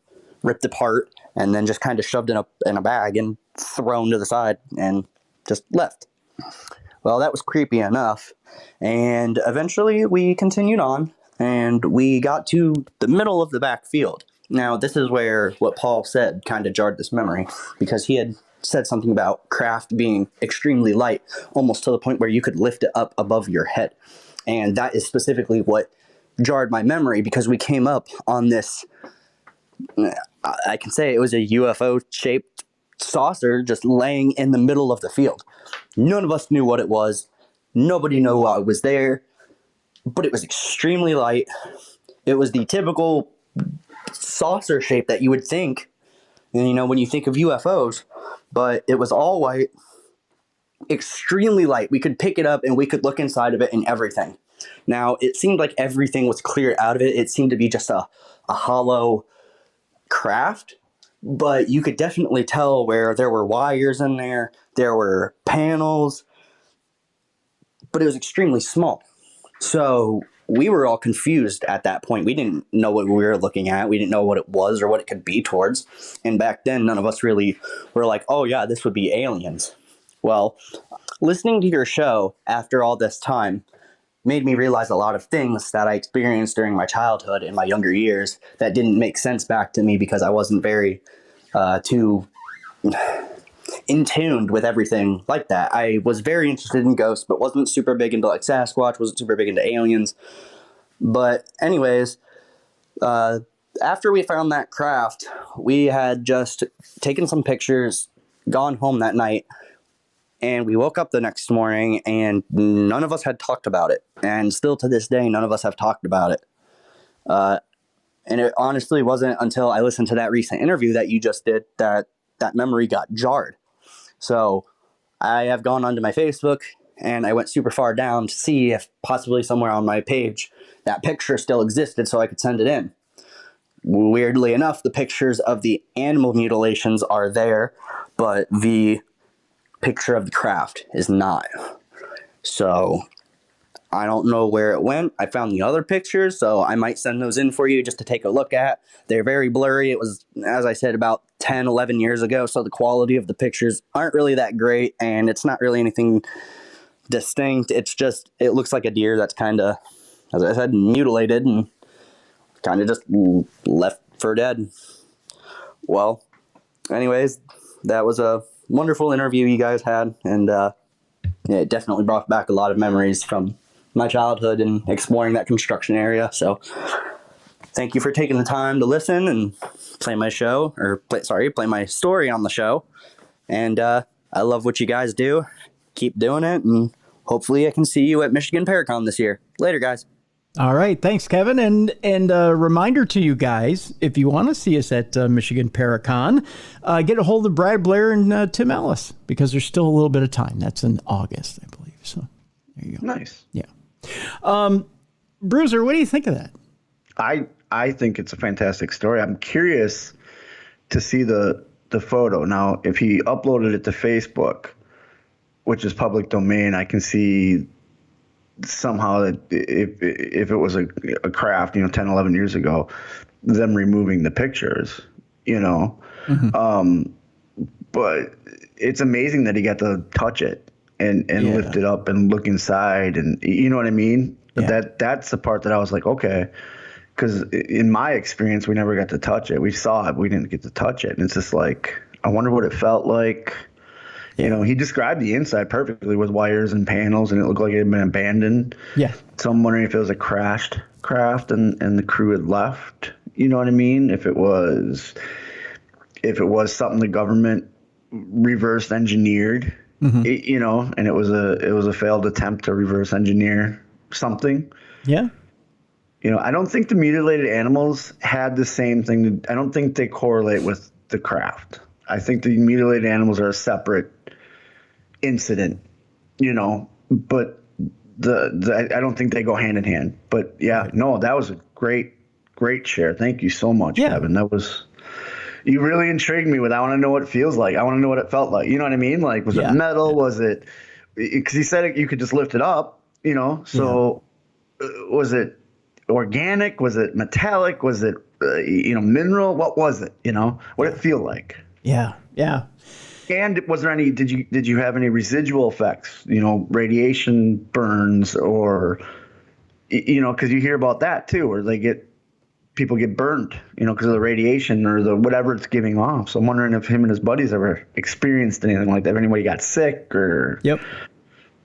ripped apart, and then just kind of shoved in a bag and thrown to the side and just left. Well, that was creepy enough, and eventually we continued on, and we got to the middle of the back field. Now, this is where what Paul said kind of jarred this memory, because he had said something about craft being extremely light, almost to the point where you could lift it up above your head. And that is specifically what jarred my memory, because we came up on this, I can say it was a UFO-shaped saucer just laying in the middle of the field. None of us knew what it was. Nobody knew why it was there, but it was extremely light. It was the typical saucer shape that you would think, when you think of UFOs, but it was all white, extremely light. We could pick it up and we could look inside of it and everything. Now, it seemed like everything was cleared out of it. It seemed to be just a hollow craft, but you could definitely tell where there were wires in there, there were panels, but it was extremely small. So we were all confused at that point. We didn't know what we were looking at. We didn't know what it was or what it could be towards. And back then, none of us really were like, oh yeah, this would be aliens. Well, listening to your show after all this time made me realize a lot of things that I experienced during my childhood and my younger years that didn't make sense back to me, because I wasn't very too in tuned with everything like that. I was very interested in ghosts, but wasn't super big into like Sasquatch, wasn't super big into aliens. But anyways, after we found that craft, we had just taken some pictures, gone home that night, and we woke up the next morning and none of us had talked about it. And still to this day, none of us have talked about it. And it honestly wasn't until I listened to that recent interview that you just did that memory got jarred. So I have gone onto my Facebook and I went super far down to see if possibly somewhere on my page that picture still existed so I could send it in. Weirdly enough, the pictures of the animal mutilations are there, but the picture of the craft is not. So I don't know where it went. I found the other pictures, so I might send those in for you just to take a look at. They're very blurry. It was, as I said, about 10, 11 years ago, so the quality of the pictures aren't really that great, and it's not really anything distinct. It's just, it looks like a deer that's kind of, as I said, mutilated and kind of just left for dead. Well, anyways, that was a wonderful interview you guys had, and it definitely brought back a lot of memories from my childhood and exploring that construction area. So thank you for taking the time to listen and play my show, or play my story on the show. And I love what you guys do. Keep doing it, and hopefully I can see you at Michigan Paracon this year. Later, guys. All right. Thanks, Kevin. And a reminder to you guys, if you want to see us at Michigan Paracon, get a hold of Brad Blair and Tim Ellis, because there's still a little bit of time. That's in August, I believe. So there you go. Nice. Yeah. Bruiser, what do you think of that? I think it's a fantastic story. I'm curious to see the photo. Now, if he uploaded it to Facebook, which is public domain, I can see somehow that if it was a craft, 10, 11 years ago, them removing the pictures, Mm-hmm. But it's amazing that he got to touch it and lift it up and look inside, and you know what I mean? Yeah. That's the part that I was like, okay, because in my experience, we never got to touch it. We saw it, but we didn't get to touch it. And it's just like, I wonder what it felt like. Yeah. He described the inside perfectly with wires and panels, and it looked like it had been abandoned. Yeah. So I'm wondering if it was a crashed craft and the crew had left. You know what I mean? If it was something the government reverse engineered, mm-hmm. And it was a failed attempt to reverse engineer something. Yeah. I don't think the mutilated animals had the same thing. I don't think they correlate with the craft. I think the mutilated animals are a separate incident, but I don't think they go hand in hand. But yeah, no, that was a great share. Thank you so much, Kevin. You really intrigued me with, I want to know what it feels like. I want to know what it felt like. You know what I mean? Like, was it metal? Was it, because he said you could just lift it up, so was it organic? Was it metallic? Was it, mineral? What was it? What did it feel like? Yeah. Yeah. And was there any, did you have any residual effects, radiation burns, or, because you hear about that too, where people get burned, because of the radiation or the whatever it's giving off. So I'm wondering if him and his buddies ever experienced anything like that, if anybody got sick or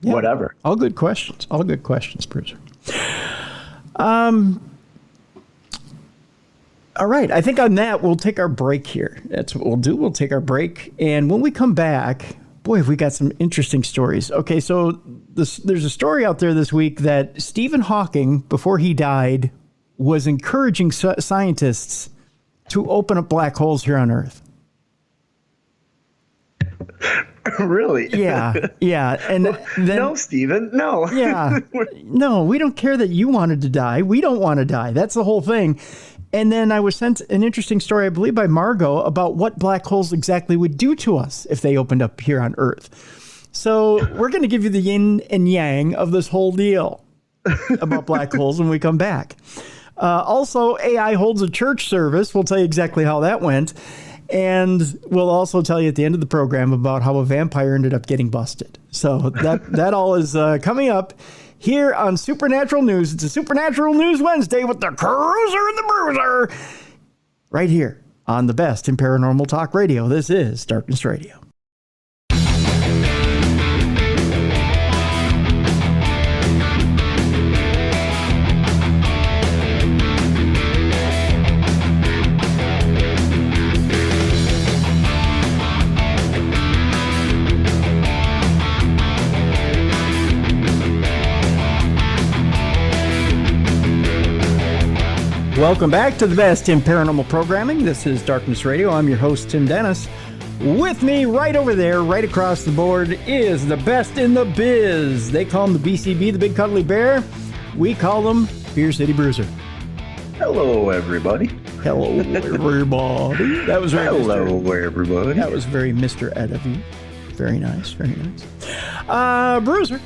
whatever. All good questions, Bruiser. All right. I think on that, we'll take our break here. That's what we'll do. We'll take our break. And when we come back, boy, have we got some interesting stories. Okay, so there's a story out there this week that Stephen Hawking, before he died, was encouraging scientists to open up black holes here on Earth. Really? Yeah. And then, no, Stephen, no. Yeah. No, we don't care that you wanted to die. We don't want to die. That's the whole thing. And then I was sent an interesting story, I believe by Margot, about what black holes exactly would do to us if they opened up here on Earth. So we're going to give you the yin and yang of this whole deal about black holes when we come back. Also, AI holds a church service. We'll tell you exactly how that went. And we'll also tell you at the end of the program about how a vampire ended up getting busted. So that all is coming up here on Supernatural News. It's a Supernatural News Wednesday with the Cruiser and the Bruiser. Right here on the best in paranormal talk radio. This is Darkness Radio. Welcome back to the best in paranormal programming. This is Darkness Radio. I'm your host, Tim Dennis. With me right over there, right across the board, is the best in the biz. They call him the BCB, the Big Cuddly Bear. We call him Beer City Bruiser. Hello, everybody. Hello, everybody. That was very everybody. That was very Mr. Ed of you. Very nice, very nice. Bruiser.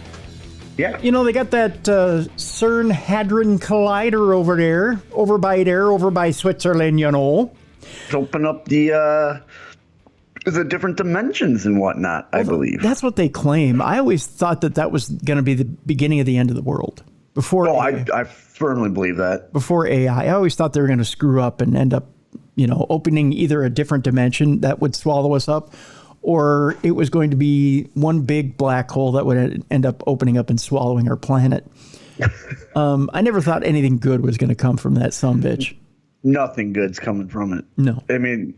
Yeah. You know, they got that CERN Hadron Collider over by Switzerland, you know. To open up the different dimensions and whatnot, I believe. That's what they claim. I always thought that was going to be the beginning of the end of the world. I firmly believe that. Before AI. I always thought they were going to screw up and end up, opening either a different dimension that would swallow us up, or it was going to be one big black hole that would end up opening up and swallowing our planet. I never thought anything good was going to come from that sumbitch. Nothing good's coming from it. No. I mean,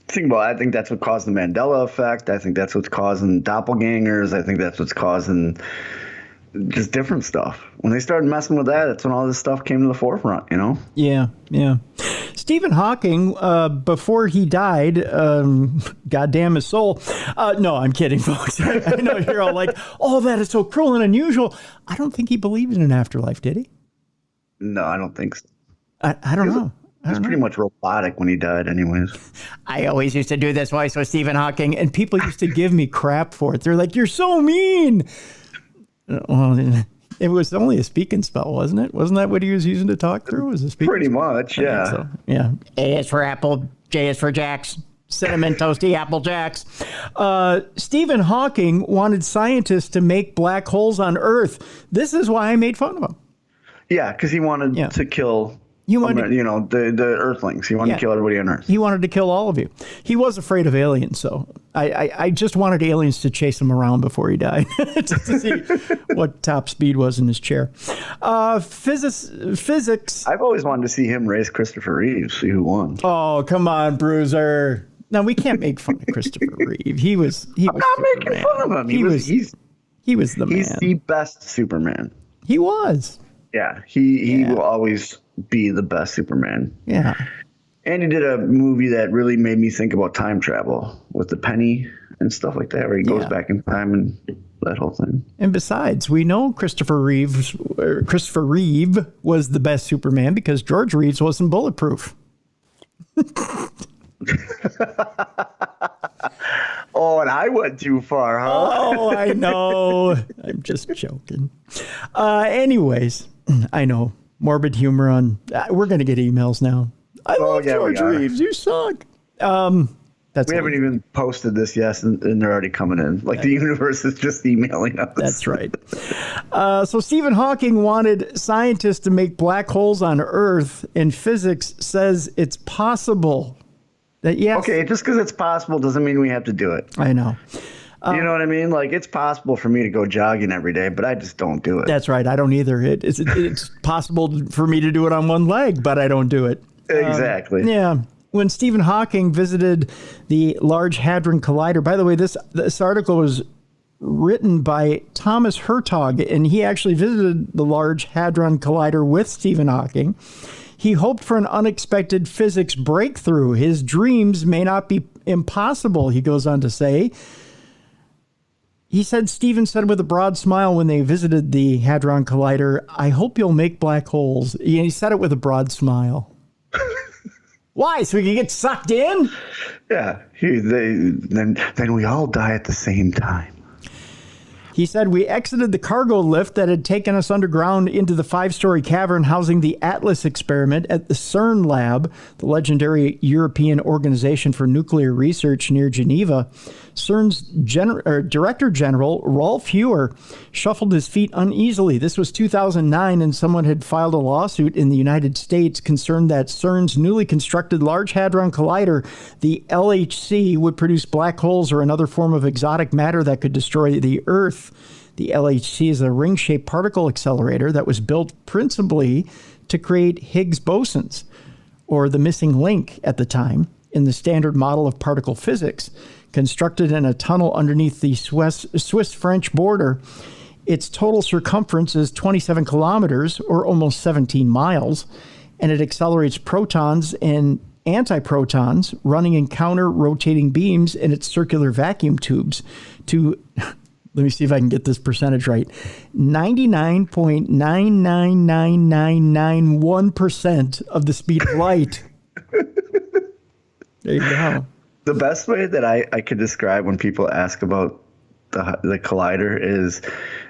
think about it. I think that's what caused the Mandela effect. I think that's what's causing doppelgangers. I think that's what's causing just different stuff. When they started messing with that's when all this stuff came to the forefront, Yeah. Stephen Hawking, before he died, goddamn his soul. No, I'm kidding, folks. I know you're all like, oh, that is so cruel and unusual. I don't think he believed in an afterlife, did he? No, I don't think so. I don't know. He was pretty much robotic when he died anyways. I always used to do this voice with Stephen Hawking, and people used to give me crap for it. They're like, you're so mean. Well, it was only a speaking spell, wasn't it? Wasn't that what he was using to talk through? Was a speaking Pretty much, yeah. So. Yeah. A is for apple, J is for Jacks. Cinnamon toasty Apple Jacks. Stephen Hawking wanted scientists to make black holes on Earth. This is why I made fun of him. Yeah, because he wanted to kill... the Earthlings. He wanted to kill everybody on Earth. He wanted to kill all of you. He was afraid of aliens, so I just wanted aliens to chase him around before he died, just to see what top speed was in his chair. Physics. I've always wanted to see him race Christopher Reeve, see who won. Oh, come on, Bruiser. No, we can't make fun of Christopher Reeve. He was I'm not making fun of him. He was the man. He's the best Superman. He was. Yeah, he will always be the best Superman. Yeah. And he did a movie that really made me think about time travel with the penny and stuff like that, where he goes back in time and that whole thing. And besides, we know Christopher Reeve was the best Superman because George Reeves wasn't bulletproof. Oh, and I went too far, huh? Oh, I know. I'm just joking. Anyways, I know. Morbid humor on... we're going to get emails now. I love George Reeves. You suck. We haven't even posted this yet, and they're already coming in. Like, the universe is just emailing us. That's right. So Stephen Hawking wanted scientists to make black holes on Earth, and physics says it's possible. Okay, just because it's possible doesn't mean we have to do it. I know. You know what I mean? Like, it's possible for me to go jogging every day, but I just don't do it. That's right. I don't either. It's possible for me to do it on one leg, but I don't do it. Exactly. Yeah. When Stephen Hawking visited the Large Hadron Collider, by the way, this article was written by Thomas Hertog, and he actually visited the Large Hadron Collider with Stephen Hawking. He hoped for an unexpected physics breakthrough. His dreams may not be impossible, he goes on to say. He said, Stephen said with a broad smile when they visited the Hadron Collider, I hope you'll make black holes. He said it with a broad smile. Why? So we can get sucked in? Yeah. Then we all die at the same time. He said, we exited the cargo lift that had taken us underground into the 5-story cavern housing the Atlas experiment at the CERN lab, the legendary European Organization for Nuclear Research near Geneva. CERN's Director General, Rolf Heuer, shuffled his feet uneasily. This was 2009, and someone had filed a lawsuit in the United States concerned that CERN's newly constructed Large Hadron Collider, the LHC, would produce black holes or another form of exotic matter that could destroy the Earth. The LHC is a ring-shaped particle accelerator that was built principally to create Higgs bosons, or the missing link at the time, in the standard model of particle physics. Constructed in a tunnel underneath the Swiss-French border, Its total circumference is 27 kilometers, or almost 17 miles, and it accelerates protons and antiprotons running in counter-rotating beams in its circular vacuum tubes to, let me see if I can get this percentage right, 99.999991% of the speed of light. There you go. The best way that I could describe when people ask about the collider is,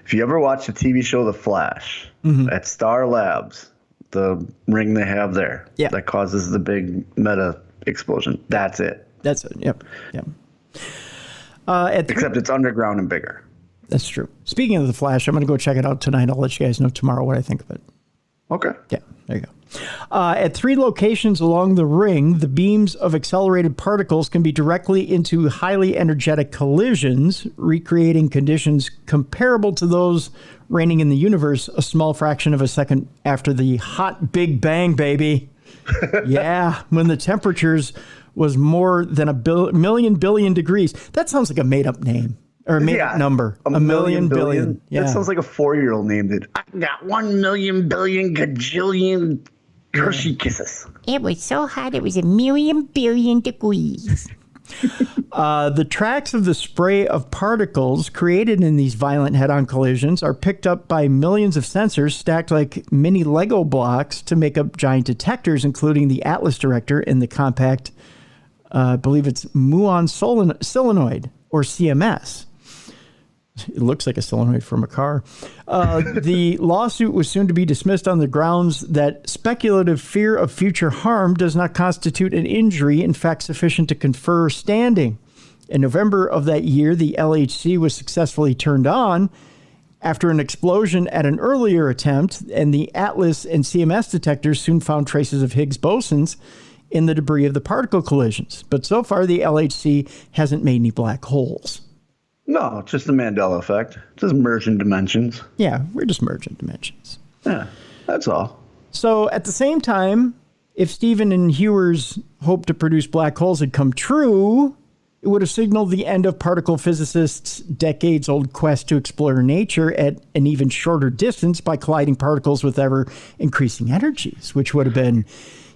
if you ever watch the TV show The Flash, at Star Labs, the ring they have there that causes the big meta explosion. That's it. That's it. Yep. Except it's underground and bigger. That's true. Speaking of The Flash, I'm going to go check it out tonight. I'll let you guys know tomorrow what I think of it. Okay. Yeah, there you go. At 3 locations along the ring, the beams of accelerated particles can be directly into highly energetic collisions, recreating conditions comparable to those reigning in the universe a small fraction of a second after the hot Big Bang, baby. Yeah, when the temperatures was more than a million billion degrees. That sounds like a made-up name. Or a made-up number. A million billion. Yeah. That sounds like a 4-year-old named it. I got 1 million billion gajillion Hershey kisses. It was so hot, it was a million billion degrees. The tracks of the spray of particles created in these violent head-on collisions are picked up by millions of sensors stacked like mini Lego blocks to make up giant detectors, including the Atlas detector and the compact, I believe it's muon solenoid, or CMS. It looks like a solenoid from a car. The lawsuit was soon to be dismissed on the grounds that speculative fear of future harm does not constitute an injury, in fact, sufficient to confer standing. In November of that year, the LHC was successfully turned on after an explosion at an earlier attempt, and the Atlas and CMS detectors soon found traces of Higgs bosons in the debris of the particle collisions. But so far, the LHC hasn't made any black holes. No, it's just the Mandela effect. Just merging dimensions. Yeah, we're just merging dimensions. Yeah, that's all. So at the same time, if Stephen and Hewer's hope to produce black holes had come true, it would have signaled the end of particle physicists' decades-old quest to explore nature at an even shorter distance by colliding particles with ever-increasing energies, which would have been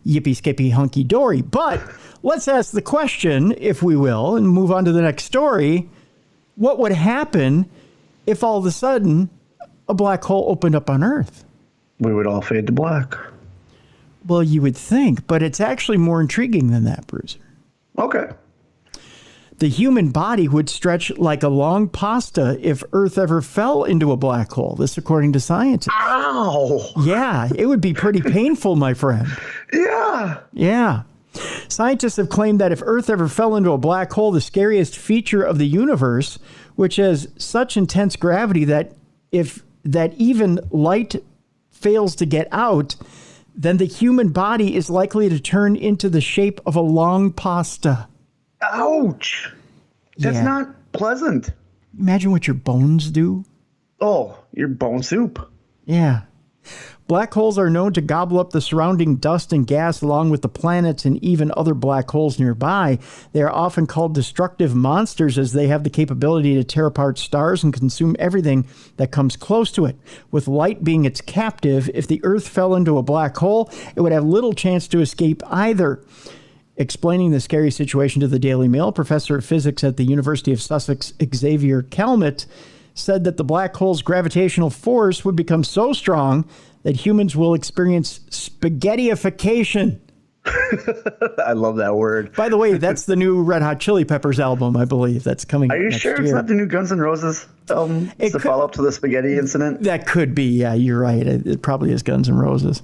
yippee-skippy hunky-dory. But let's ask the question, if we will, and move on to the next story. What would happen if all of a sudden a black hole opened up on Earth? We would all fade to black. Well, you would think, but it's actually more intriguing than that, Bruiser. Okay. The human body would stretch like a long pasta if Earth ever fell into a black hole. This according to scientists. Ow! Yeah, it would be pretty painful, my friend. Yeah. Yeah. Scientists have claimed that if Earth ever fell into a black hole, the scariest feature of the universe, which has such intense gravity that even light fails to get out, then the human body is likely to turn into the shape of a long pasta. Ouch! That's not pleasant. Imagine what your bones do. Oh, your bone soup. Yeah. Black holes are known to gobble up the surrounding dust and gas along with the planets and even other black holes nearby. They are often called destructive monsters as they have the capability to tear apart stars and consume everything that comes close to it. With light being its captive, if the Earth fell into a black hole, it would have little chance to escape either. Explaining the scary situation to the Daily Mail, Professor of Physics at the University of Sussex, Xavier Calmette, said that the black hole's gravitational force would become so strong that humans will experience spaghettiification. I love that word. By the way, that's the new Red Hot Chili Peppers album, I believe. That's coming Are you next sure year. it's not the new Guns N' Roses album? It's the follow-up to the spaghetti incident? That could be. Yeah, you're right. It probably is Guns N' Roses.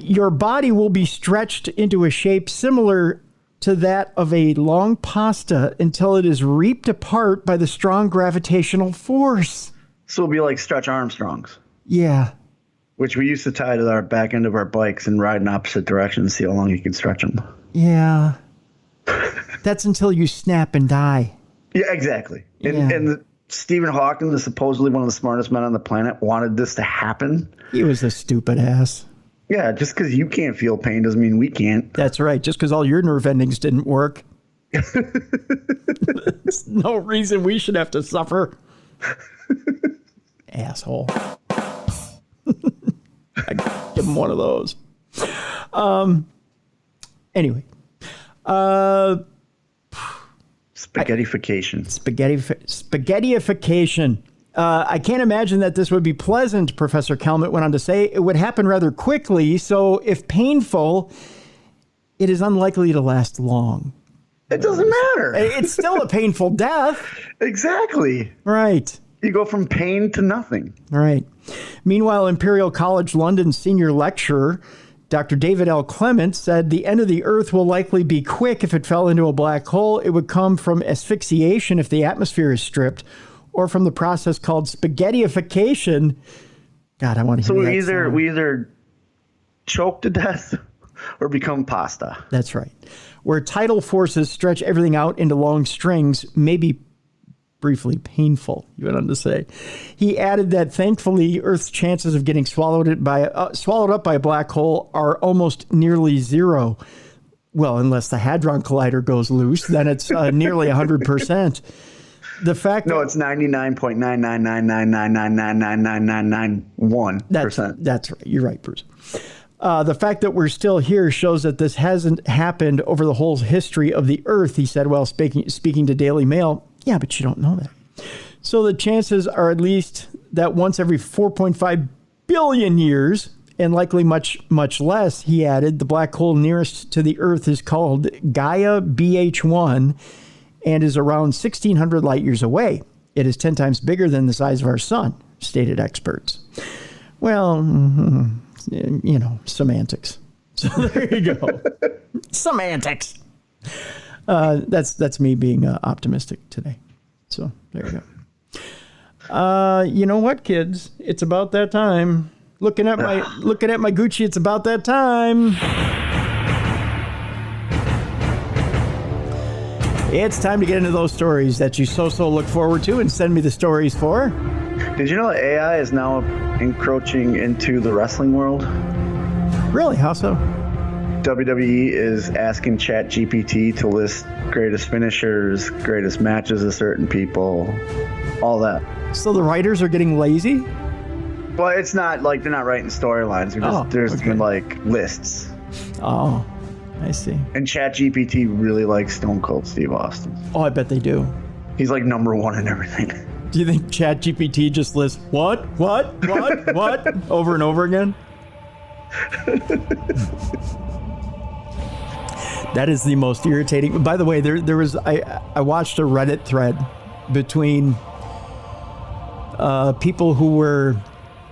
Your body will be stretched into a shape similar to that of a long pasta until it is reaped apart by the strong gravitational force. So it'll be like Stretch Armstrongs. Yeah. Which we used to tie to our back end of our bikes and ride in opposite directions, see how long you can stretch them. Yeah. That's until you snap and die. Yeah, exactly. And Stephen Hawking, the supposedly one of the smartest men on the planet, wanted this to happen. He was a stupid ass. Yeah, just because you can't feel pain doesn't mean we can't. That's right. Just because all your nerve endings didn't work. There's no reason we should have to suffer. Asshole. I give him one of those. Anyway. Spaghettification. Spaghettification. I can't imagine that this would be pleasant, Professor Kelmet went on to say. It would happen rather quickly, so if painful, it is unlikely to last long. It doesn't matter. It's still a painful death. Exactly. Right. You go from pain to nothing. Right. Meanwhile, Imperial College London senior lecturer Dr. David L. Clement said the end of the Earth will likely be quick if it fell into a black hole. It would come from asphyxiation if the atmosphere is stripped, or from the process called spaghettification. God, I want to hear that. So we either choke to death or become pasta. That's right. Where tidal forces stretch everything out into long strings, maybe briefly painful, you went on to say. He added that thankfully Earth's chances of getting swallowed up by a black hole are almost nearly zero. Well, unless the Hadron Collider goes loose, then it's nearly 100%. The fact it's 99.99999999991%. That's right. You're right, Bruce. The fact that we're still here shows that this hasn't happened over the whole history of the Earth, he said while speaking to Daily Mail. Yeah, but you don't know that. So the chances are at least that once every 4.5 billion years, and likely much, much less, he added, the black hole nearest to the Earth is called Gaia BH1 and is around 1,600 light years away. It is 10 times bigger than the size of our sun, stated experts. Well, semantics. So there you go. Semantics. That's me being optimistic today. So there you go. You know what, kids? It's about that time. Looking at my Gucci, it's about that time. It's time to get into those stories that you so look forward to and send me the stories for. Did you know that AI is now encroaching into the wrestling world? Really? How so? WWE is asking ChatGPT to list greatest finishers, greatest matches of certain people, all that. So the writers are getting lazy? Well, it's not like they're not writing storylines. There's like lists. Oh, I see. And ChatGPT really likes Stone Cold Steve Austin. Oh, I bet they do. He's like number one in everything. Do you think ChatGPT just lists what over and over again? That is the most irritating. By the way, there was I watched a Reddit thread between people who were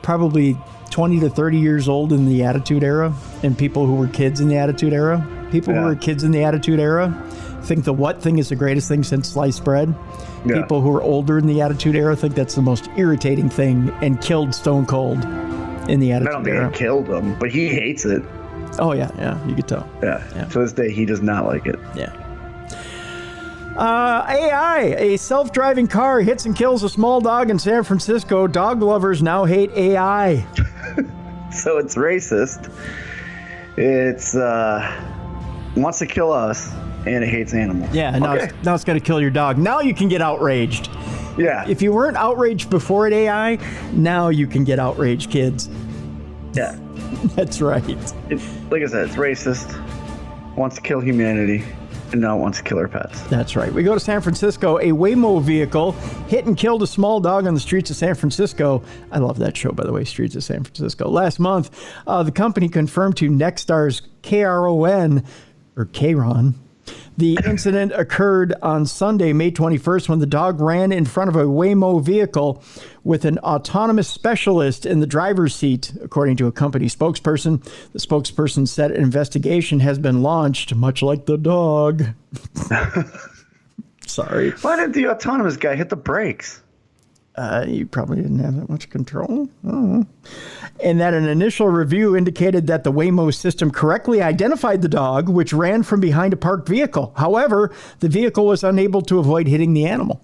probably 20 to 30 years old in the Attitude Era and people who were kids in the Attitude Era. People who were kids in the Attitude Era think the what thing is the greatest thing since sliced bread. Yeah. People who are older in the Attitude Era think that's the most irritating thing and killed Stone Cold in the Attitude Era. I don't think he killed him, but he hates it. Oh, yeah, you could tell. Yeah. To this day, he does not like it. Yeah. AI, a self-driving car hits and kills a small dog in San Francisco. Dog lovers now hate AI. So it's racist. It's wants to kill us, and it hates animals. Yeah, and now it's going to kill your dog. Now you can get outraged. Yeah. If you weren't outraged before at AI, now you can get outraged, kids. Yeah. That's right. Like I said, it's racist, wants to kill humanity, and now wants to kill our pets. That's right. We go to San Francisco. A Waymo vehicle hit and killed a small dog on the streets of San Francisco. I love that show, by the way, Streets of San Francisco. Last month, the company confirmed to Nexstar's KRON, the incident occurred on Sunday, May 21st, when the dog ran in front of a Waymo vehicle with an autonomous specialist in the driver's seat, according to a company spokesperson. The spokesperson said an investigation has been launched, much like the dog. Sorry. Why didn't the autonomous guy hit the brakes? You probably didn't have that much control. Oh. And that an initial review indicated that the Waymo system correctly identified the dog, which ran from behind a parked vehicle. However, the vehicle was unable to avoid hitting the animal.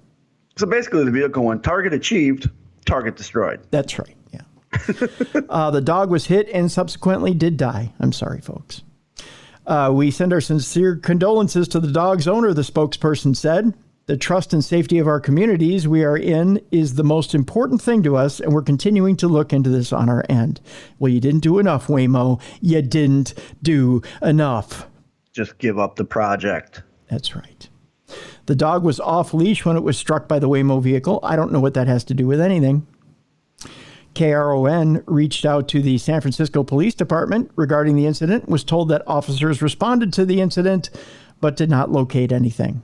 So basically the vehicle went target achieved, target destroyed. That's right, yeah. The dog was hit and subsequently did die. I'm sorry, folks. We send our sincere condolences to the dog's owner, the spokesperson said. The trust and safety of our communities we are in is the most important thing to us, and we're continuing to look into this on our end. Well, you didn't do enough, Waymo. You didn't do enough. Just give up the project. That's right. The dog was off leash when it was struck by the Waymo vehicle. I don't know what that has to do with anything. KRON reached out to the San Francisco Police Department regarding the incident, was told that officers responded to the incident, but did not locate anything.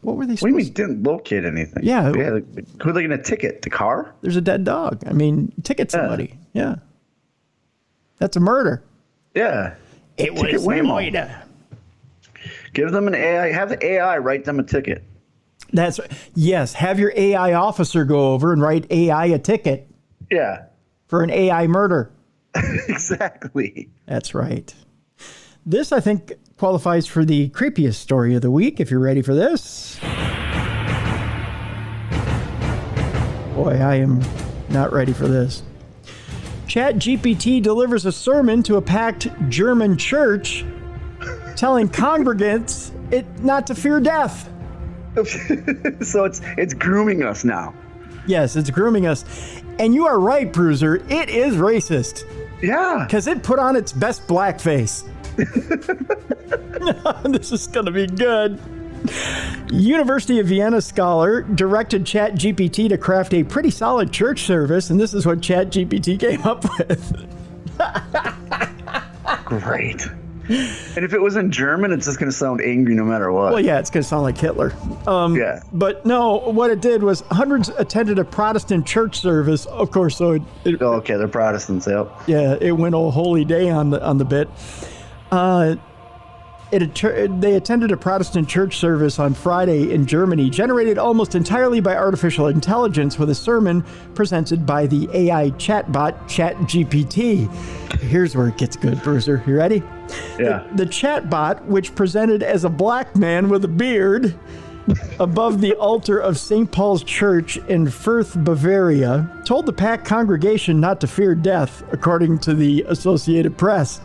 What were they supposed to do? What do you mean didn't locate anything? Yeah. Who are they going to ticket? The car? There's a dead dog. I mean, ticket somebody. Yeah. That's a murder. Yeah. It Ticket was Waymo. murder. Give them an AI. Have the AI write them a ticket. Yes. Have your AI officer go over and write AI a ticket. Yeah. For an AI murder. Exactly. That's right. This, I think, qualifies for the creepiest story of the week, if you're ready for this. Boy, I am not ready for this. ChatGPT delivers a sermon to a packed German church telling congregants not to fear death. So it's grooming us now. Yes, it's grooming us. And you are right, Bruiser. It is racist. Yeah. Because it put on its best blackface. This is going to be good. University of Vienna scholar directed ChatGPT to craft a pretty solid church service, and this is what ChatGPT came up with. Great. And if it was in German, it's just going to sound angry no matter what. Well, yeah, it's going to sound like Hitler. Yeah. But no, what it did was hundreds attended a Protestant church service, of course. So okay, they're Protestants. Yep. Yeah, it went a holy day on the bit. They attended a Protestant church service on Friday in Germany, generated almost entirely by artificial intelligence, with a sermon presented by the AI chatbot ChatGPT. Here's where it gets good, Bruiser. You ready? Yeah. The chatbot, which presented as a black man with a beard above the altar of St. Paul's Church in Fürth, Bavaria, told the packed congregation not to fear death, according to the Associated Press.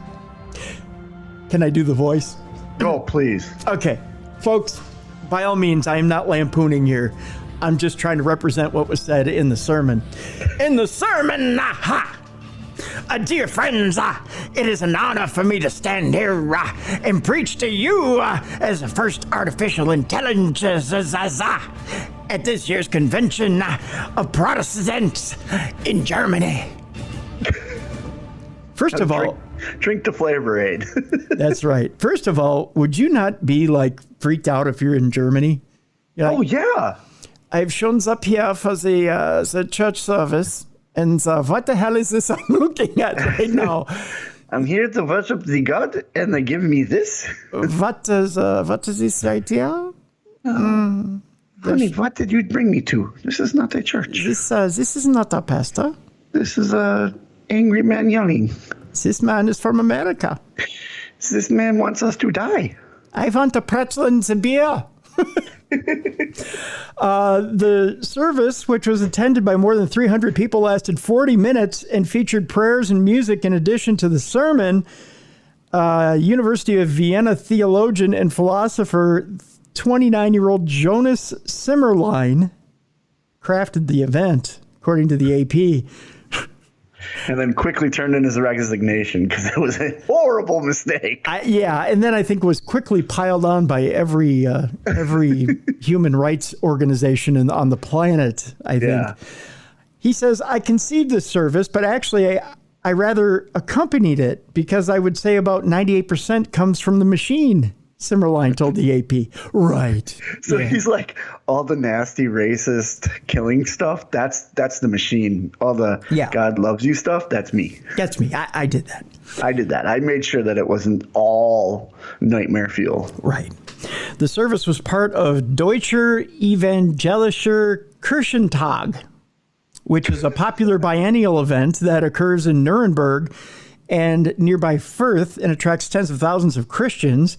Can I do the voice? Oh, please. Okay, folks, by all means, I am not lampooning here. I'm just trying to represent what was said in the sermon. In the sermon, dear friends, it is an honor for me to stand here and preach to you as the first artificial intelligence at this year's convention of Protestants in Germany. First of all, drink the Flavor Aid. That's right. First of all, would you not be like freaked out if you're in Germany? You're like, oh yeah. I've shown up here for the church service, and what the hell is this I'm looking at right now? I'm here to worship the God, and they give me this. What is this right here? Honey, what did you bring me to? This is not a church. This is not a pastor. This is a angry man yelling. This man is from America. This man wants us to die. I want a pretzel and some beer. The service, which was attended by more than 300 people, lasted 40 minutes and featured prayers and music in addition to the sermon. University of Vienna theologian and philosopher 29-year-old Jonas Simmerlein crafted the event, according to the AP. And then quickly turned in his resignation because it was a horrible mistake. And then I think was quickly piled on by every human rights organization on the planet, I think. Yeah. He says, I conceived this service, but actually I rather accompanied it because I would say about 98% comes from the machine. Simmerlein told the AP. Right. So he's like, all the nasty, racist, killing stuff, that's the machine. All the God loves you stuff, that's me. That's me. I did that. I did that. I made sure that it wasn't all nightmare fuel. Right. The service was part of Deutscher Evangelischer Kirchentag, which is a popular biennial event that occurs in Nuremberg and nearby Fürth and attracts tens of thousands of Christians.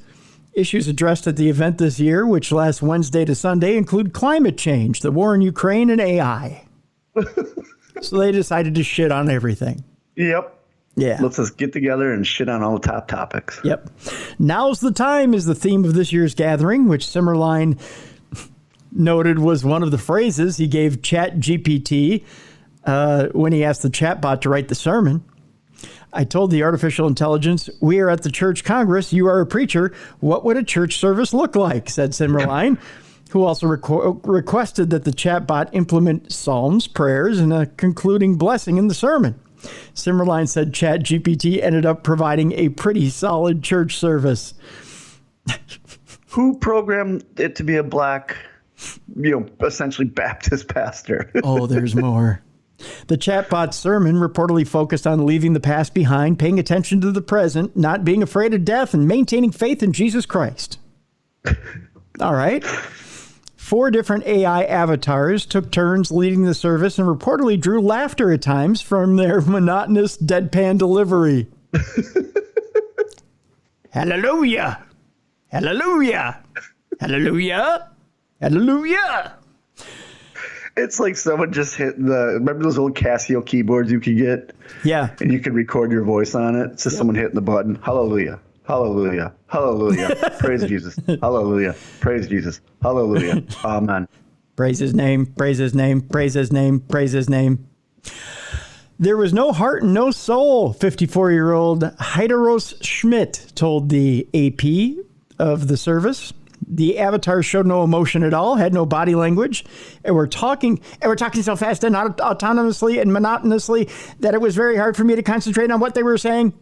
Issues addressed at the event this year, which lasts Wednesday to Sunday, include climate change, the war in Ukraine, and AI. So they decided to shit on everything. Yep. Yeah. Let's just get together and shit on all the top topics. Yep. Now's the time is the theme of this year's gathering, which Simmerlein noted was one of the phrases he gave ChatGPT when he asked the chatbot to write the sermon. I told the artificial intelligence, "We are at the church congress. You are a preacher. What would a church service look like?" said Simmerline, who also requested that the chatbot implement psalms, prayers, and a concluding blessing in the sermon. Simmerline said ChatGPT ended up providing a pretty solid church service. Who programmed it to be a black, essentially Baptist pastor? Oh, there's more. The chatbot sermon reportedly focused on leaving the past behind, paying attention to the present, not being afraid of death, and maintaining faith in Jesus Christ. All right. 4 different AI avatars took turns leading the service and reportedly drew laughter at times from their monotonous deadpan delivery. Hallelujah! Hallelujah! Hallelujah! Hallelujah! It's like someone just hit remember those old Casio keyboards you could get? Yeah. And you could record your voice on it? It's just someone hitting the button. Hallelujah. Hallelujah. Hallelujah. Praise Jesus. Hallelujah. Praise Jesus. Hallelujah. Amen. Praise his name. Praise his name. Praise his name. Praise his name. There was no heart and no soul, 54-year-old Heideros Schmidt told the AP of the service. The avatars showed no emotion at all, had no body language, and were talking so fast and autonomously and monotonously that it was very hard for me to concentrate on what they were saying.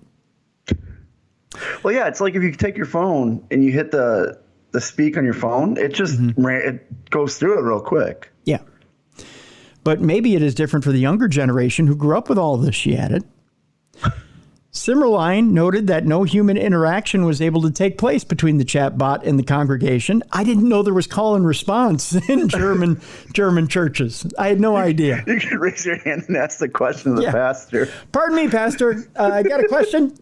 Well, yeah, it's like if you take your phone and you hit the speak on your phone, it just it goes through it real quick. Yeah. But maybe it is different for the younger generation who grew up with all of this, she added. Simmerline noted that no human interaction was able to take place between the chatbot and the congregation. I didn't know there was call and response in German churches. I had no idea. You can raise your hand and ask the question of the pastor. Pardon me, Pastor. I got a question.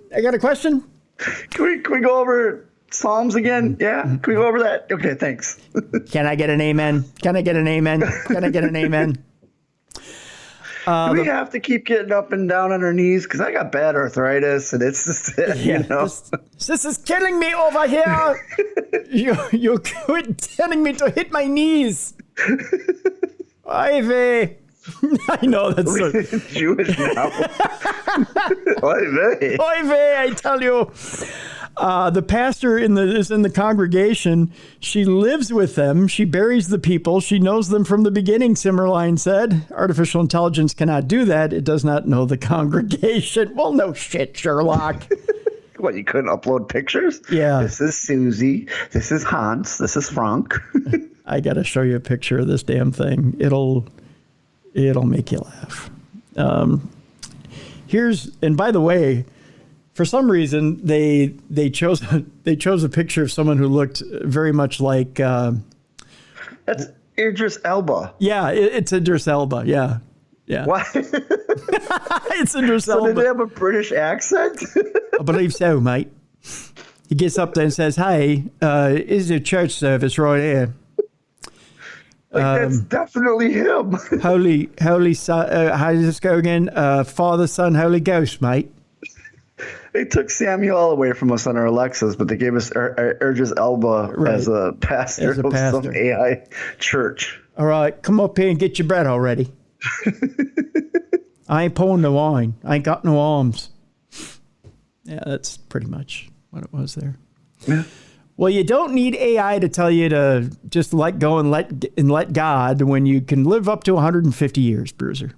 Can we go over Psalms again? Yeah? Can we go over that? Okay, thanks. Can I get an amen? Can I get an amen? Can I get an amen? Do we have to keep getting up and down on our knees? Because I got bad arthritis, and it's just, This is killing me over here. You quit telling me to hit my knees. Ivy. I know that's so Jewish now. Oy vey. Oy vey, I tell you. The pastor is in the congregation. She lives with them. She buries the people. She knows them from the beginning, Simmerline said. Artificial intelligence cannot do that. It does not know the congregation. Well, no shit, Sherlock. What, you couldn't upload pictures? Yeah. This is Susie. This is Hans. This is Frank. I got to show you a picture of this damn thing. It'll make you laugh. And by the way, for some reason they chose a picture of someone who looked very much like that's Idris Elba. Yeah, it's Idris Elba. Yeah. What? It's Idris Elba. Did they have a British accent? I believe so, mate. He gets up there and says, "Hey, is a church service right here?" That's definitely him. Holy, how does this go again? Father, Son, Holy Ghost, mate. They took Samuel away from us on our Alexas, but they gave us Idris Elba as a pastor of some AI church. All right, come up here and get your bread already. I ain't pouring no wine. I ain't got no arms. Yeah, that's pretty much what it was there. Yeah. Well, you don't need AI to tell you to just let go and let God when you can live up to 150 years, Bruiser.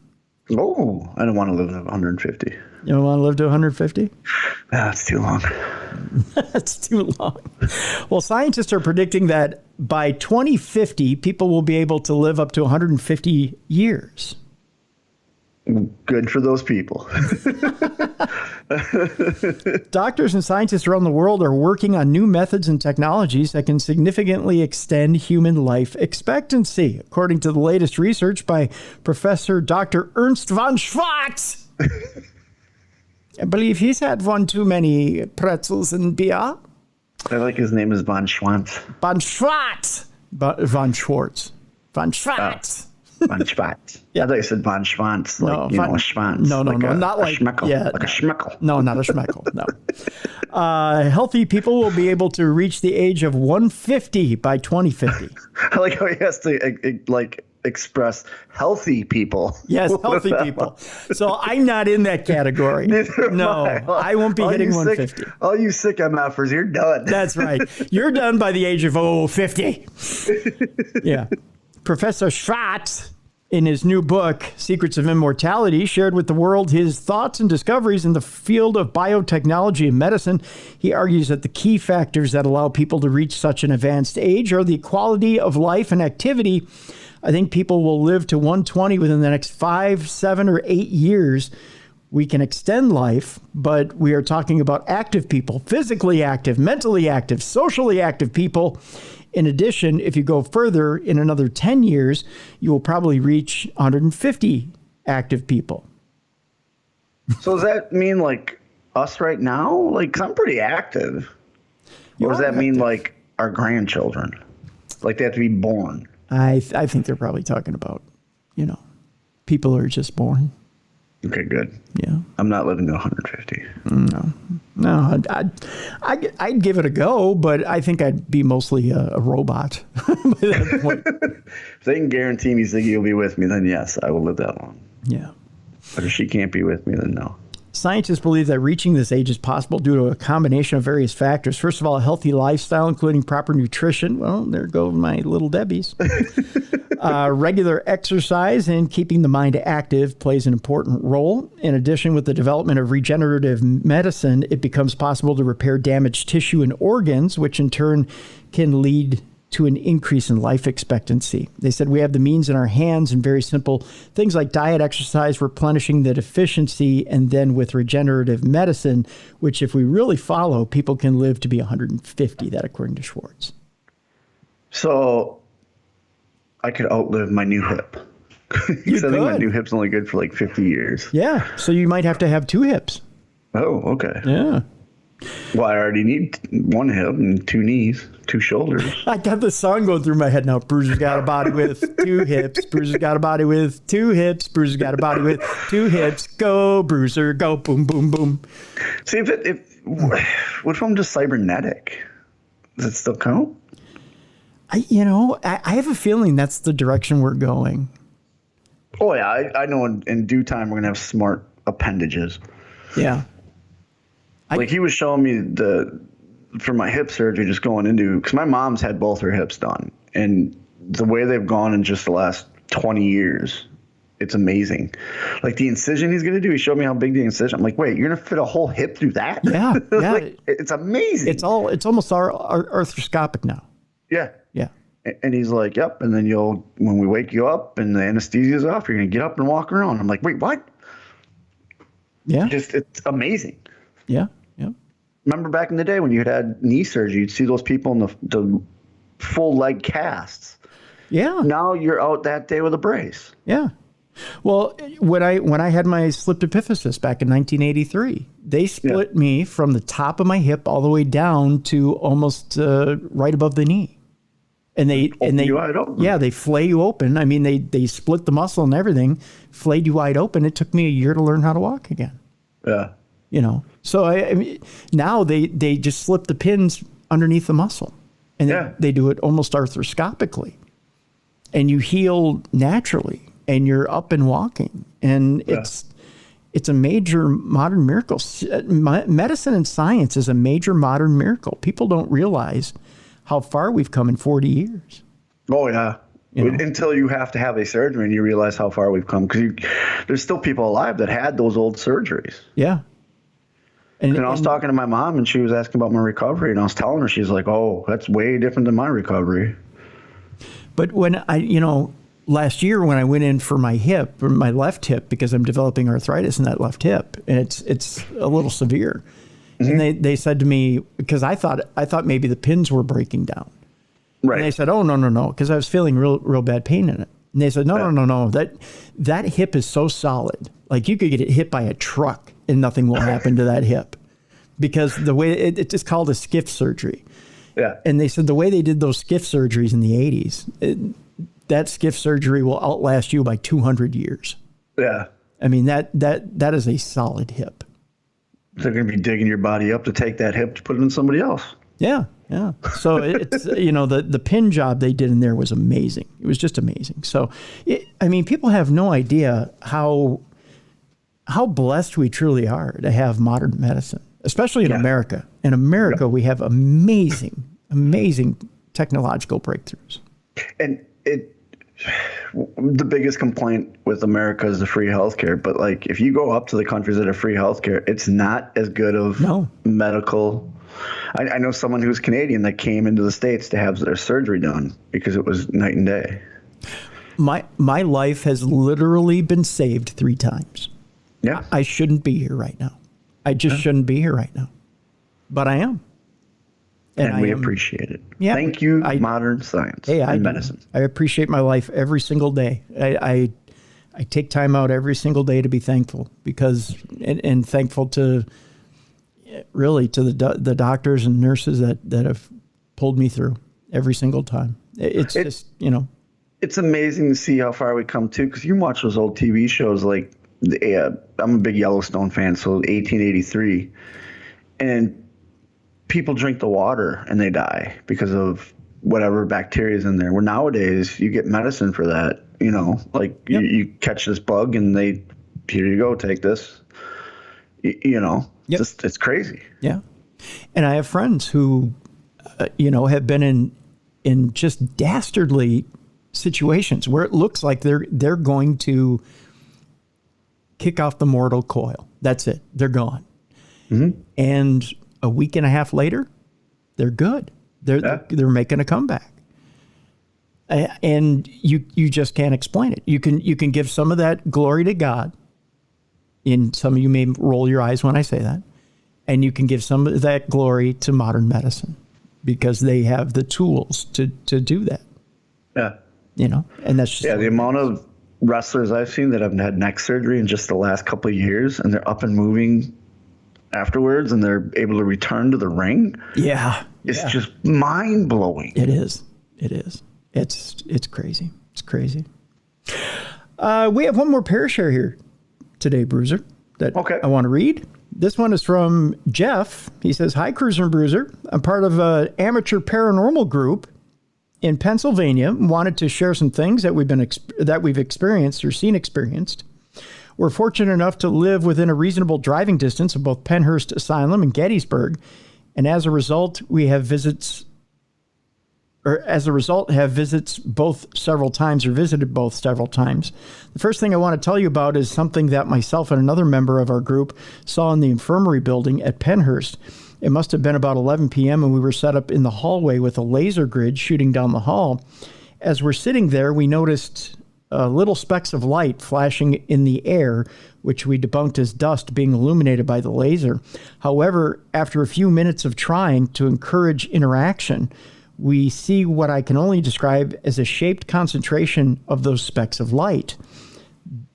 Oh, I don't want to live to 150. You don't want to live to 150? That's too long. That's too long. Well, scientists are predicting that by 2050, people will be able to live up to 150 years. Good for those people. Doctors and scientists around the world are working on new methods and technologies that can significantly extend human life expectancy, according to the latest research by Professor Dr. Ernst von Schwartz. I believe he's had one too many pretzels and beer. I like his name is von Schwartz. Von Schwartz. Von Schwartz. Von Schwartz. Oh. Von Schwartz. Yeah. I thought you said Von Schwanz, like, No, you know, von- a Schwanz. no, not like- a schmeckle, yeah. like a schmeckle. No, not a schmeckle. No. Healthy people will be able to reach the age of 150 by 2050. I like how he has to like express healthy people. Yes, What healthy about- people. So I'm not in that category. Neither am No, I won't be All hitting you 150. All you sick MFers, you're done. That's right. You're done by the age of 50. Yeah. Professor Schwartz, in his new book, Secrets of Immortality, shared with the world his thoughts and discoveries in the field of biotechnology and medicine. He argues that the key factors that allow people to reach such an advanced age are the quality of life and activity. I think people will live to 120 within the next 5, 7, or 8 years. We can extend life, but we are talking about active people, physically active, mentally active, socially active people. In addition, if you go further, in another 10 years, you will probably reach 150 active people. So does that mean like us right now? Like, 'cause I'm pretty active. Or does that mean like our grandchildren? Like they have to be born? I think they're probably talking about, people who are just born. Okay, good. Yeah. I'm not living to 150. No, I'd give it a go, but I think I'd be mostly a robot by that point. If they can guarantee me Ziggy will be with me, then yes, I will live that long. Yeah. But if she can't be with me, then no. Scientists believe that reaching this age is possible due to a combination of various factors. First of all, a healthy lifestyle, including proper nutrition. Well, there go my little Debbies. Regular exercise and keeping the mind active plays an important role. In addition, with the development of regenerative medicine, it becomes possible to repair damaged tissue and organs, which in turn can lead to an increase in life expectancy. They said we have the means in our hands, and very simple things like diet, exercise, replenishing the deficiency, and then with regenerative medicine, which if we really follow, people can live to be 150, that according to Schwartz. So I could outlive my new hip. You I think my could. new hip's only good for like 50 years. Yeah, so you might have to have 2 hips. Oh, okay. Yeah. Well, I already need 1 hip and 2 knees, 2 shoulders. I got the song going through my head now. Bruiser's got a body with 2 hips. Bruiser's got a body with 2 hips. Bruiser's got a body with 2 hips. Go, Bruiser, go, boom, boom, boom. See, what if I'm just cybernetic? Does it still count? I have a feeling that's the direction we're going. Oh, yeah. I know in due time we're going to have smart appendages. Yeah. Like he was showing me for my hip surgery, just going into, because my mom's had both her hips done, and the way they've gone in just the last 20 years, it's amazing. Like the incision he's going to do, he showed me how big the incision. I'm like, wait, you're going to fit a whole hip through that? Yeah, yeah. Like, it's amazing. It's almost arthroscopic now. Yeah. Yeah. And he's like, yep. And then when we wake you up and the anesthesia's off, you're going to get up and walk around. I'm like, wait, what? Yeah. It's amazing. Yeah. Yeah. Remember back in the day when you had knee surgery, you'd see those people in the full leg casts. Yeah. Now you're out that day with a brace. Yeah. Well, when I had my slipped epiphysis back in 1983, they split me from the top of my hip all the way down to almost right above the knee. And they they flay you open. I mean, they split the muscle and everything, flayed you wide open. It took me a year to learn how to walk again. Yeah. So I mean, now they just slip the pins underneath the muscle, and they do it almost arthroscopically, and you heal naturally, and you're up and walking, and it's a major modern miracle. Medicine and science is a major modern miracle. People don't realize how far we've come in 40 years. Oh yeah. Until you have to have a surgery and you realize how far we've come, because there's still people alive that had those old surgeries. Yeah. And I was talking to my mom, and she was asking about my recovery, and I was telling her, she's like, oh, that's way different than my recovery. But when last year when I went in for my hip, or my left hip, because I'm developing arthritis in that left hip, and it's a little severe. Mm-hmm. And they said to me, because I thought maybe the pins were breaking down. Right. And they said, oh, no, because I was feeling real bad pain in it. And they said, no, that hip is so solid. Like you could get hit by a truck and nothing will happen to that hip, because the way it's called a skiff surgery. Yeah. And they said the way they did those skiff surgeries in the 80s, that skiff surgery will outlast you by 200 years. Yeah. I mean, that is a solid hip. They're going to be digging your body up to take that hip to put it in somebody else. Yeah, yeah. So it's, the pin job they did in there was amazing. It was just amazing. So, people have no idea how blessed we truly are to have modern medicine, especially in America. In America, we have amazing technological breakthroughs. And the biggest complaint with America is the free healthcare. But like, if you go up to the countries that have free healthcare, it's not as good of medical. I know someone who's Canadian that came into the States to have their surgery done because it was night and day. My life has literally been saved 3 times. Yeah. I shouldn't be here right now. I just shouldn't be here right now. But I am. And we appreciate it. Yeah, Thank you, modern science and medicine. I appreciate my life every single day. I take time out every single day to be thankful and thankful to the doctors and nurses that have pulled me through every single time. It's just, It's amazing to see how far we come too, because you can watch those old TV shows like, I'm a big Yellowstone fan, so 1883, and people drink the water and they die because of whatever bacteria is in there. Where nowadays you get medicine for that, you catch this bug and here you go, take this, it's crazy. Yeah. And I have friends who, have been in just dastardly situations where it looks like they're going to kick off the mortal coil. That's it. They're gone. Mm-hmm. And a week and a half later, they're good. They're making a comeback. And you just can't explain it. You can give some of that glory to God. And some of you may roll your eyes when I say that. And you can give some of that glory to modern medicine because they have the tools to do that. Yeah. And that's just the amount of wrestlers I've seen that have had neck surgery in just the last couple of years, and they're up and moving afterwards, and they're able to return to the ring. Yeah. It's just mind blowing. It is. It's crazy. It's crazy. We have one more Parashare here today, Bruiser, that I want to read. This one is from Jeff. He says, "Hi, Cruiser and Bruiser. I'm part of an amateur paranormal group in Pennsylvania and wanted to share some things that we've experienced or seen experienced. We're fortunate enough to live within a reasonable driving distance of both Penhurst Asylum and Gettysburg, and as a result, have visits both several times or visited both several times. The first thing I want to tell you about is something that myself and another member of our group saw in the infirmary building at Penhurst. It must have been about 11 p.m. and we were set up in the hallway with a laser grid shooting down the hall. As we're sitting there, we noticed little specks of light flashing in the air, which we debunked as dust being illuminated by the laser. However, after a few minutes of trying to encourage interaction, we see what I can only describe as a shaped concentration of those specks of light.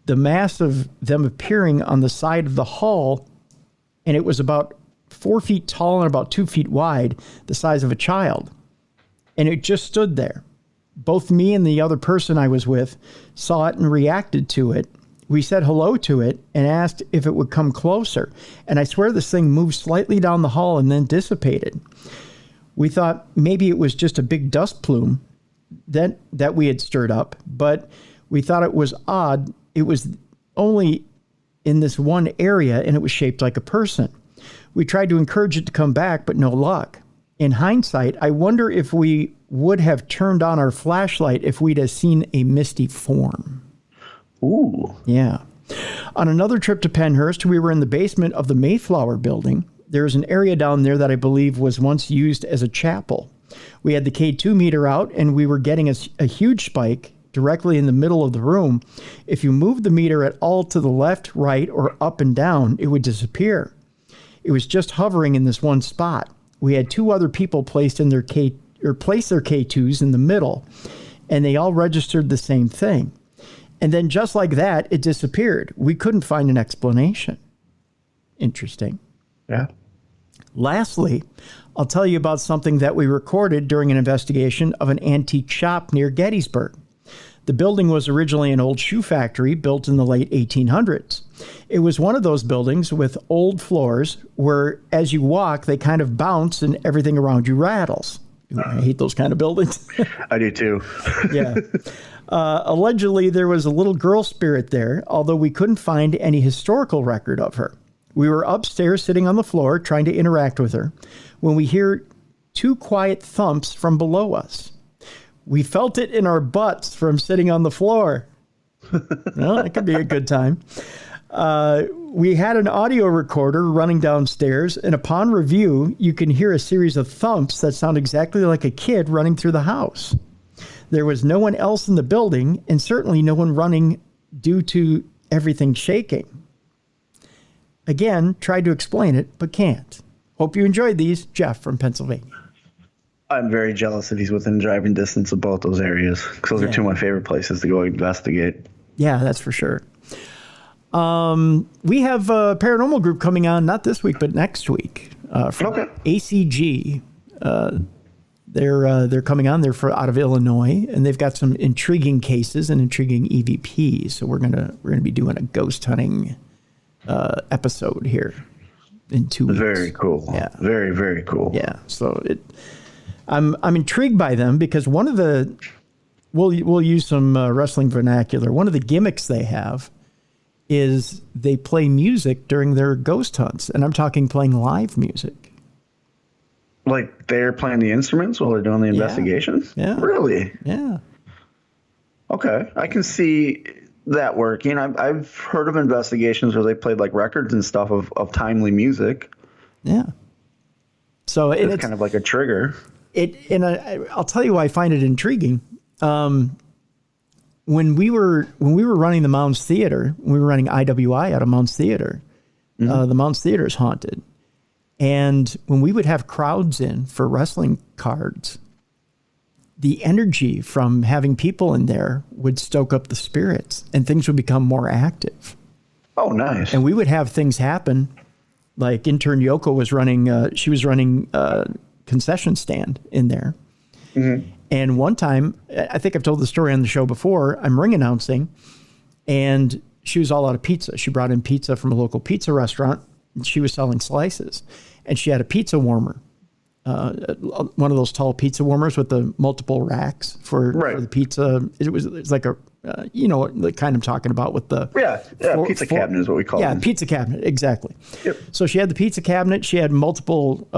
The mass of them appearing on the side of the hall, and it was about 4 feet tall and about 2 feet wide, the size of a child. And it just stood there. Both me and the other person I was with saw it and reacted to it. We said hello to it and asked if it would come closer. And I swear this thing moved slightly down the hall and then dissipated. We thought maybe it was just a big dust plume that we had stirred up, but we thought it was odd. It was only in this one area and it was shaped like a person. We tried to encourage it to come back, but no luck. In hindsight, I wonder if we would have turned on our flashlight if we'd have seen a misty form. Ooh. Yeah. On another trip to Penhurst, we were in the basement of the Mayflower building. There's an area down there that I believe was once used as a chapel. We had the K2 meter out and we were getting a huge spike directly in the middle of the room. If you moved the meter at all to the left, right, or up and down, it would disappear. It was just hovering in this one spot. We had 2 other people place their K2s in the middle, and they all registered the same thing. And then just like that, it disappeared. We couldn't find an explanation. Interesting. Yeah. Lastly, I'll tell you about something that we recorded during an investigation of an antique shop near Gettysburg. The building was originally an old shoe factory built in the late 1800s. It was one of those buildings with old floors where as you walk, they kind of bounce and everything around you rattles. I hate those kind of buildings. I do too. Yeah. Allegedly, there was a little girl spirit there, although we couldn't find any historical record of her. We were upstairs sitting on the floor trying to interact with her when we hear two quiet thumps from below us. We felt it in our butts from sitting on the floor. Well, that could be a good time. We had an audio recorder running downstairs, and upon review, you can hear a series of thumps that sound exactly like a kid running through the house. There was no one else in the building, and certainly no one running due to everything shaking. Again, tried to explain it, but can't. Hope you enjoyed these. Jeff from Pennsylvania. I'm very jealous that he's within driving distance of both those areas, because those are two of my favorite places to go investigate. Yeah, that's for sure. We have a paranormal group coming on, not this week, but next week. From ACG. They're coming on. They're out of Illinois, and they've got some intriguing cases and intriguing EVPs. So we're gonna be doing a ghost hunting episode here in 2 weeks. Very cool. Yeah. Very, very cool. Yeah. So I'm intrigued by them because one of the we'll use some wrestling vernacular. One of the gimmicks they have is they play music during their ghost hunts, and I'm talking playing live music. Like they're playing the instruments while they're doing the investigations? Yeah. Really? Yeah. Okay. I can see that working. I've heard of investigations where they played like records and stuff of timely music. Yeah. So it's kind of like a trigger. I'll tell you why I find it intriguing. When we were running the Mounds Theater, we were running IWI out of Mounds Theater. The Mounds Theater is haunted. And when we would have crowds in for wrestling cards, the energy from having people in there would stoke up the spirits and things would become more active. Oh, nice. And we would have things happen. Like intern Yoko was running, she was running a concession stand in there. Mm-hmm. And one time, I think I've told the story on the show before, I'm ring announcing and she was all out of pizza. She brought in pizza from a local pizza restaurant and she was selling slices. And she had a pizza warmer, one of those tall pizza warmers with the multiple racks for the pizza. It's like a, you know, the kind I'm talking about with the... pizza cabinet is what we call it. Yeah, pizza cabinet, exactly. Yep. So she had the pizza cabinet. She had multiple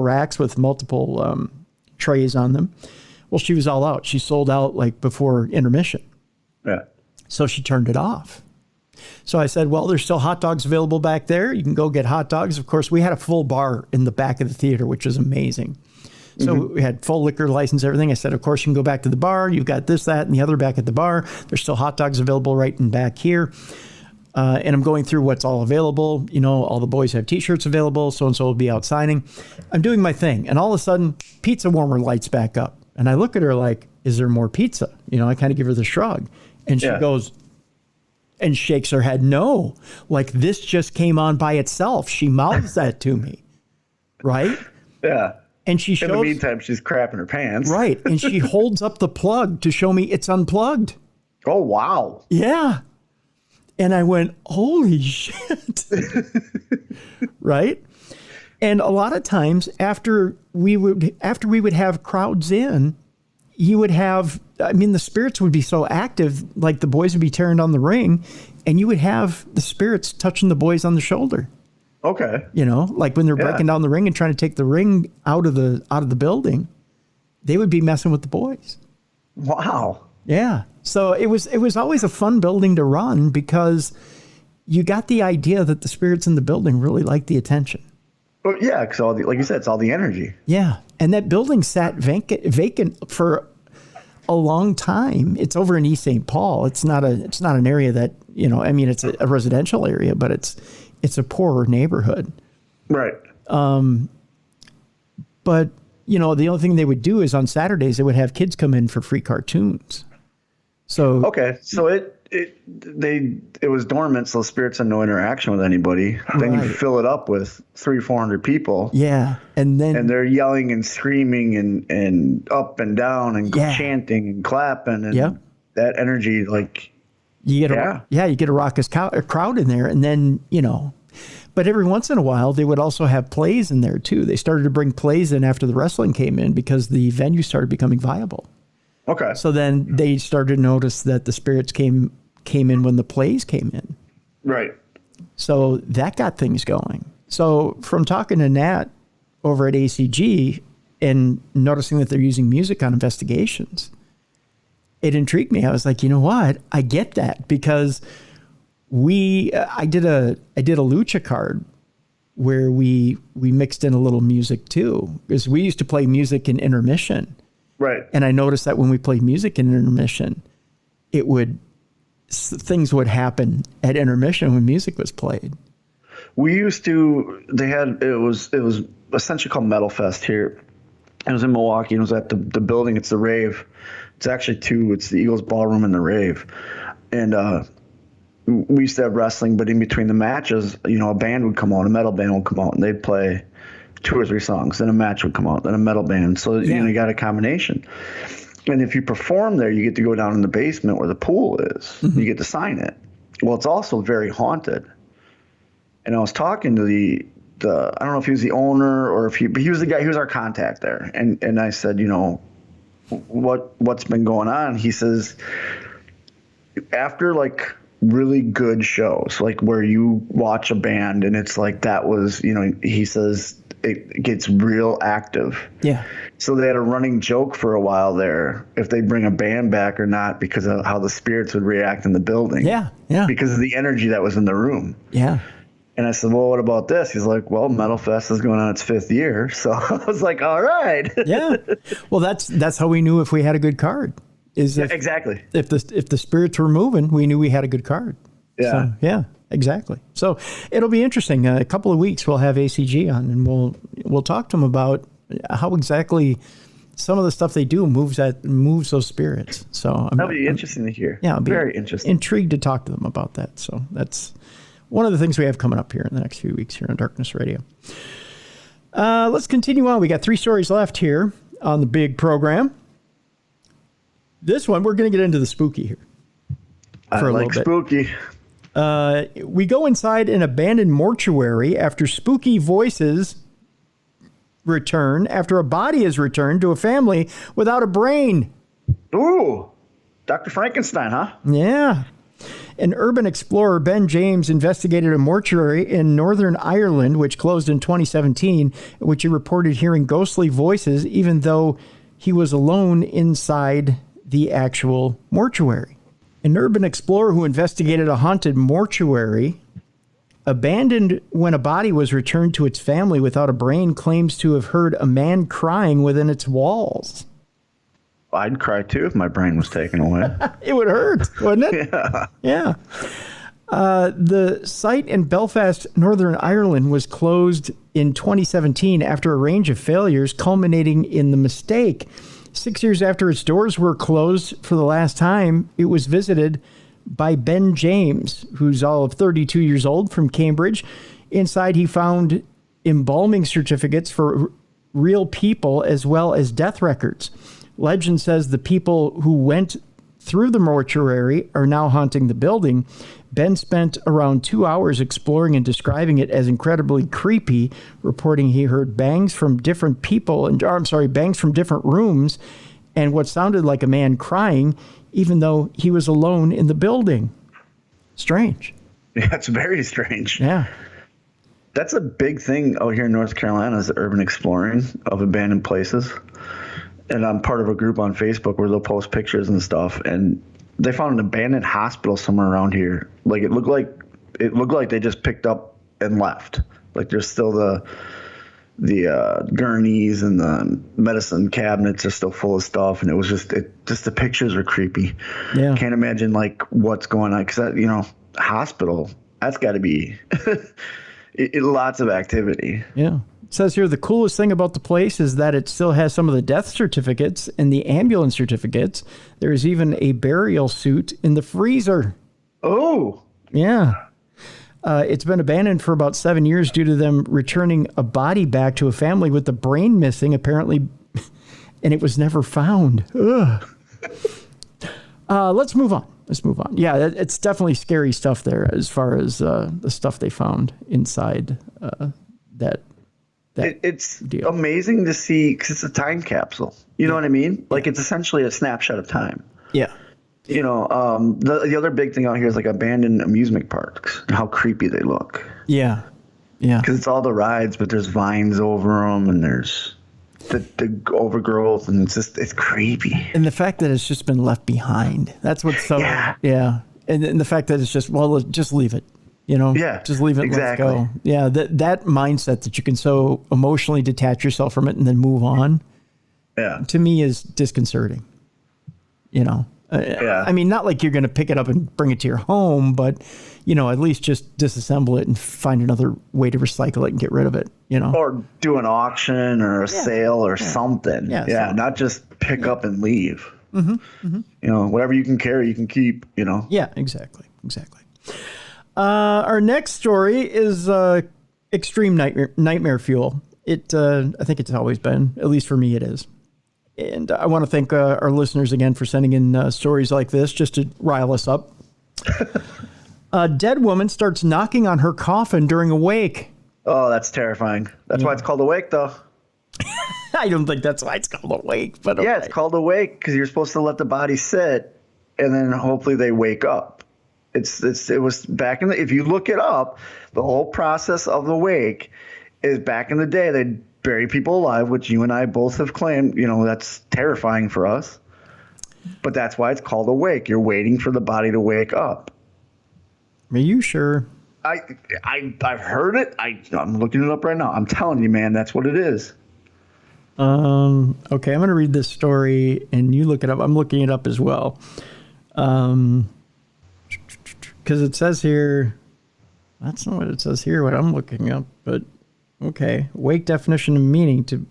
racks with multiple trays on them. Well, she was all out. She sold out like before intermission. Yeah. So she turned it off. So I said, well, there's still hot dogs available back there. You can go get hot dogs. Of course, we had a full bar in the back of the theater, which was amazing. So we had full liquor license, everything. I said, of course, you can go back to the bar. You've got this, that, and the other back at the bar. There's still hot dogs available right in back here. And I'm going through what's all available. You know, all the boys have T-shirts available. So-and-so will be out signing. I'm doing my thing. And all of a sudden, pizza warmer lights back up. And I look at her like, is there more pizza? You know, I kind of give her the shrug. And she goes... and shakes her head, no, like this just came on by itself. She mouths that to me, right? Yeah. And she shows... in the meantime, she's crapping her pants. Right. And she holds up the plug to show me it's unplugged. Oh, wow. Yeah. And I went, holy shit. Right? And a lot of times after we would have crowds in, you would have, I mean, the spirits would be so active, like the boys would be tearing down the ring, and you would have the spirits touching the boys on the shoulder. Okay. You know, like when they're breaking down the ring and trying to take the ring out of the building, they would be messing with the boys. Wow. Yeah. So it was always a fun building to run because you got the idea that the spirits in the building really liked the attention. Well, yeah, because like you said, it's all the energy. Yeah. And that building sat vacant for a long time. It's over in East St. Paul. It's not an area that, you know, I mean, it's a residential area, but it's a poorer neighborhood. Right. But, you know, the only thing they would do is on Saturdays, they would have kids come in for free cartoons. So, okay. So it was dormant. So spirits had no interaction with anybody. Then you fill it up with 300-400 people. Yeah. And they're yelling and screaming and up and down and chanting and clapping. And that energy, like you get you get a raucous crowd in there, and then But every once in a while, they would also have plays in there too. They started to bring plays in after the wrestling came in because the venue started becoming viable. Okay. So then they started to notice that the spirits came in when the plays came in. Right. So that got things going. So from talking to Nat over at ACG and noticing that they're using music on investigations, it intrigued me. I was like, you know what? I get that because I did a lucha card where we mixed in a little music too, because we used to play music in intermission. Right. And I noticed that when we played music in intermission, things would happen at intermission when music was played. We used to, it was essentially called Metal Fest here. It was in Milwaukee. It was at the building. It's the Rave. It's actually two. It's the Eagles Ballroom and the Rave. And we used to have wrestling, but in between the matches, a band would come on, a metal band would come out, and they'd play 2 or 3 songs. Then a match would come out, then a metal band. So you got a combination. And if you perform there, you get to go down in the basement where the pool is. Mm-hmm. You get to sign it. Well, it's also very haunted. And I was talking to the I don't know if he was the owner or but he was the guy. He was our contact there. And I said, what's been going on? He says, after like really good shows, like where you watch a band and it's like that was, he says it gets real active. Yeah. So they had a running joke for a while there if they bring a band back or not because of how the spirits would react in the building. Yeah. Yeah. Because of the energy that was in the room. Yeah. And I said, well, what about this? He's like, well, Metal Fest is going on its 5th year. So I was like, all right. Yeah. Well, that's how we knew if we had a good card. Exactly. If the spirits were moving, we knew we had a good card. Yeah. So, yeah, exactly. So it'll be interesting. A couple of weeks we'll have ACG on and we'll talk to them about how exactly some of the stuff they do moves those spirits. So that'll be interesting to hear. Yeah, I'll be very interesting. Intrigued to talk to them about that. So that's one of the things we have coming up here in the next few weeks here on Darkness Radio. Let's continue on. We got 3 stories left here on the big program. This one, we're going to get into the spooky here. For a little bit. Spooky. We go inside an abandoned mortuary after spooky voices return after a body is returned to a family without a brain. Ooh, Dr. Frankenstein, huh? Yeah. An urban explorer, Ben James, investigated a mortuary in Northern Ireland, which closed in 2017, in which he reported hearing ghostly voices, even though he was alone inside the actual mortuary. An urban explorer who investigated a haunted mortuary abandoned when a body was returned to its family without a brain claims to have heard a man crying within its walls. I'd cry too if my brain was taken away. It would hurt, wouldn't it? Yeah. Yeah. The site in Belfast, Northern Ireland, was closed in 2017 after a range of failures, culminating in the mistake. 6 years after its doors were closed for the last time, it was visited by Ben James, who's all of 32 years old, from Cambridge. Inside, he found embalming certificates for real people as well as death records. Legend says the people who went through the mortuary are now haunting the building. Ben spent around 2 hours exploring and describing it as incredibly creepy, reporting he heard bangs from different bangs from different rooms and what sounded like a man crying, even though he was alone in the building. Strange. Yeah, it's very strange. Yeah. That's a big thing out here in North Carolina is urban exploring of abandoned places. And I'm part of a group on Facebook where they'll post pictures and stuff. And they found an abandoned hospital somewhere around here. Like it looked like they just picked up and left. Like there's still the gurneys and the medicine cabinets are still full of stuff. And it was just the pictures are creepy. Yeah. Can't imagine like what's going on. Cause hospital, that's gotta be lots of activity. Yeah. It says here the coolest thing about the place is that it still has some of the death certificates and the ambulance certificates. There is even a burial suit in the freezer. Oh. Yeah. It's been abandoned for about 7 years due to them returning a body back to a family with the brain missing, apparently, and it was never found. Ugh. Let's move on. Yeah, it's definitely scary stuff there as far as the stuff they found inside that It's deal. amazing to see because it's a time capsule. You know what I mean? Like it's essentially a snapshot of time. Yeah. You know, the other big thing out here is like abandoned amusement parks and how creepy they look. Yeah. Yeah. Because it's all the rides, but there's vines over them and there's the overgrowth and it's creepy. And the fact that it's just been left behind. That's what's so, yeah. And the fact that it's just, well, just leave it, you know? Yeah, just leave it. exactly. Let's go. Yeah. That mindset that you can so emotionally detach yourself from it and then move on. Yeah. To me is disconcerting, you know? Yeah. I mean, not like you're going to pick it up and bring it to your home, but, you know, at least just disassemble it and find another way to recycle it and get rid of it, you know? Or do an auction or a sale or something. Yeah. Not just pick up and leave. Mm-hmm. Mm-hmm. You know, whatever you can carry, you can keep, you know? Yeah, exactly. Our next story is extreme nightmare fuel. I think it's always been, at least for me it is. And I want to thank our listeners again for sending in stories like this just to rile us up. A dead woman starts knocking on her coffin during a wake. Oh, that's terrifying. That's why it's called a wake, though. I don't think that's why it's called a wake, but okay. Yeah, it's called a wake because you're supposed to let the body sit, and then hopefully they wake up. It was back in the. If you look it up, the whole process of the wake is back in the day. They'd bury people alive, which you and I both have claimed. You know, that's terrifying for us. But that's why it's called a wake. You're waiting for the body to wake up. Are you sure? I've heard it. I'm looking it up right now. I'm telling you, man, that's what it is. Okay, I'm going to read this story, and you look it up. I'm looking it up as well. Because it says here, that's not what it says here, what I'm looking up, but okay. Wake definition and meaning to,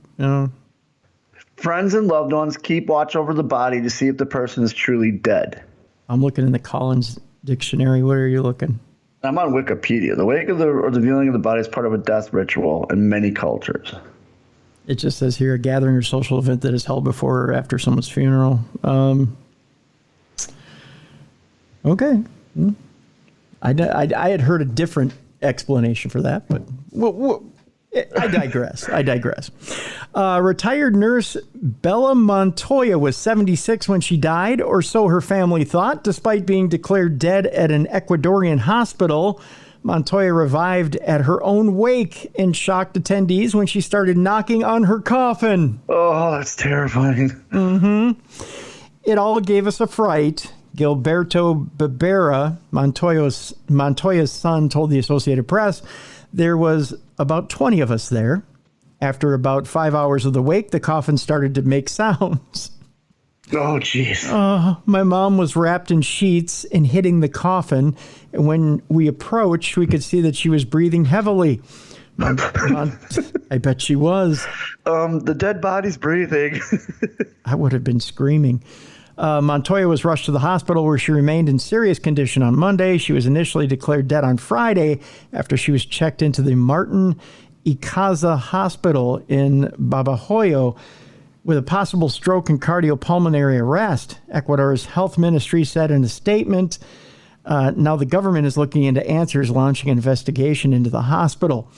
Friends and loved ones keep watch over the body to see if the person is truly dead. I'm looking in the Collins Dictionary. What are you looking? I'm on Wikipedia. The wake of or the viewing of the body is part of a death ritual in many cultures. It just says here, a gathering or social event that is held before or after someone's funeral. Okay. I had heard a different explanation for that, but I digress. Retired nurse Bella Montoya was 76 when she died, or so her family thought. Despite being declared dead at an Ecuadorian hospital, Montoya revived at her own wake and shocked attendees when she started knocking on her coffin. Oh, that's terrifying. Mm-hmm. It all gave us a fright. Gilberto Barbera, Montoya's son, told the Associated Press, there was about 20 of us there. After about 5 hours of the wake, the coffin started to make sounds. Oh, jeez. My mom was wrapped in sheets and hitting the coffin. And when we approached, we could see that she was breathing heavily. I bet she was. The dead body's breathing. I would have been screaming. Montoya was rushed to the hospital where she remained in serious condition on Monday. She was initially declared dead on Friday after she was checked into the Martin Icaza Hospital in Babahoyo with a possible stroke and cardiopulmonary arrest. Ecuador's health ministry said in a statement, now the government is looking into answers, launching an investigation into the hospital.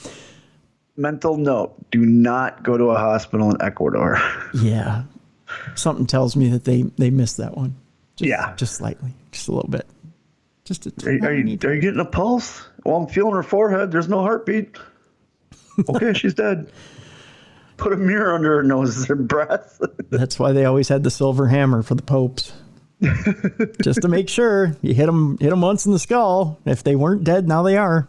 Mental note, do not go to a hospital in Ecuador. Yeah. Something tells me that they missed that one. Just slightly, just a little bit. Are you getting a pulse? Well, I'm feeling her forehead. There's no heartbeat. Okay, she's dead. Put a mirror under her nose, her breath. That's why they always had the silver hammer for the popes. Just to make sure you hit them once in the skull. If they weren't dead, now they are.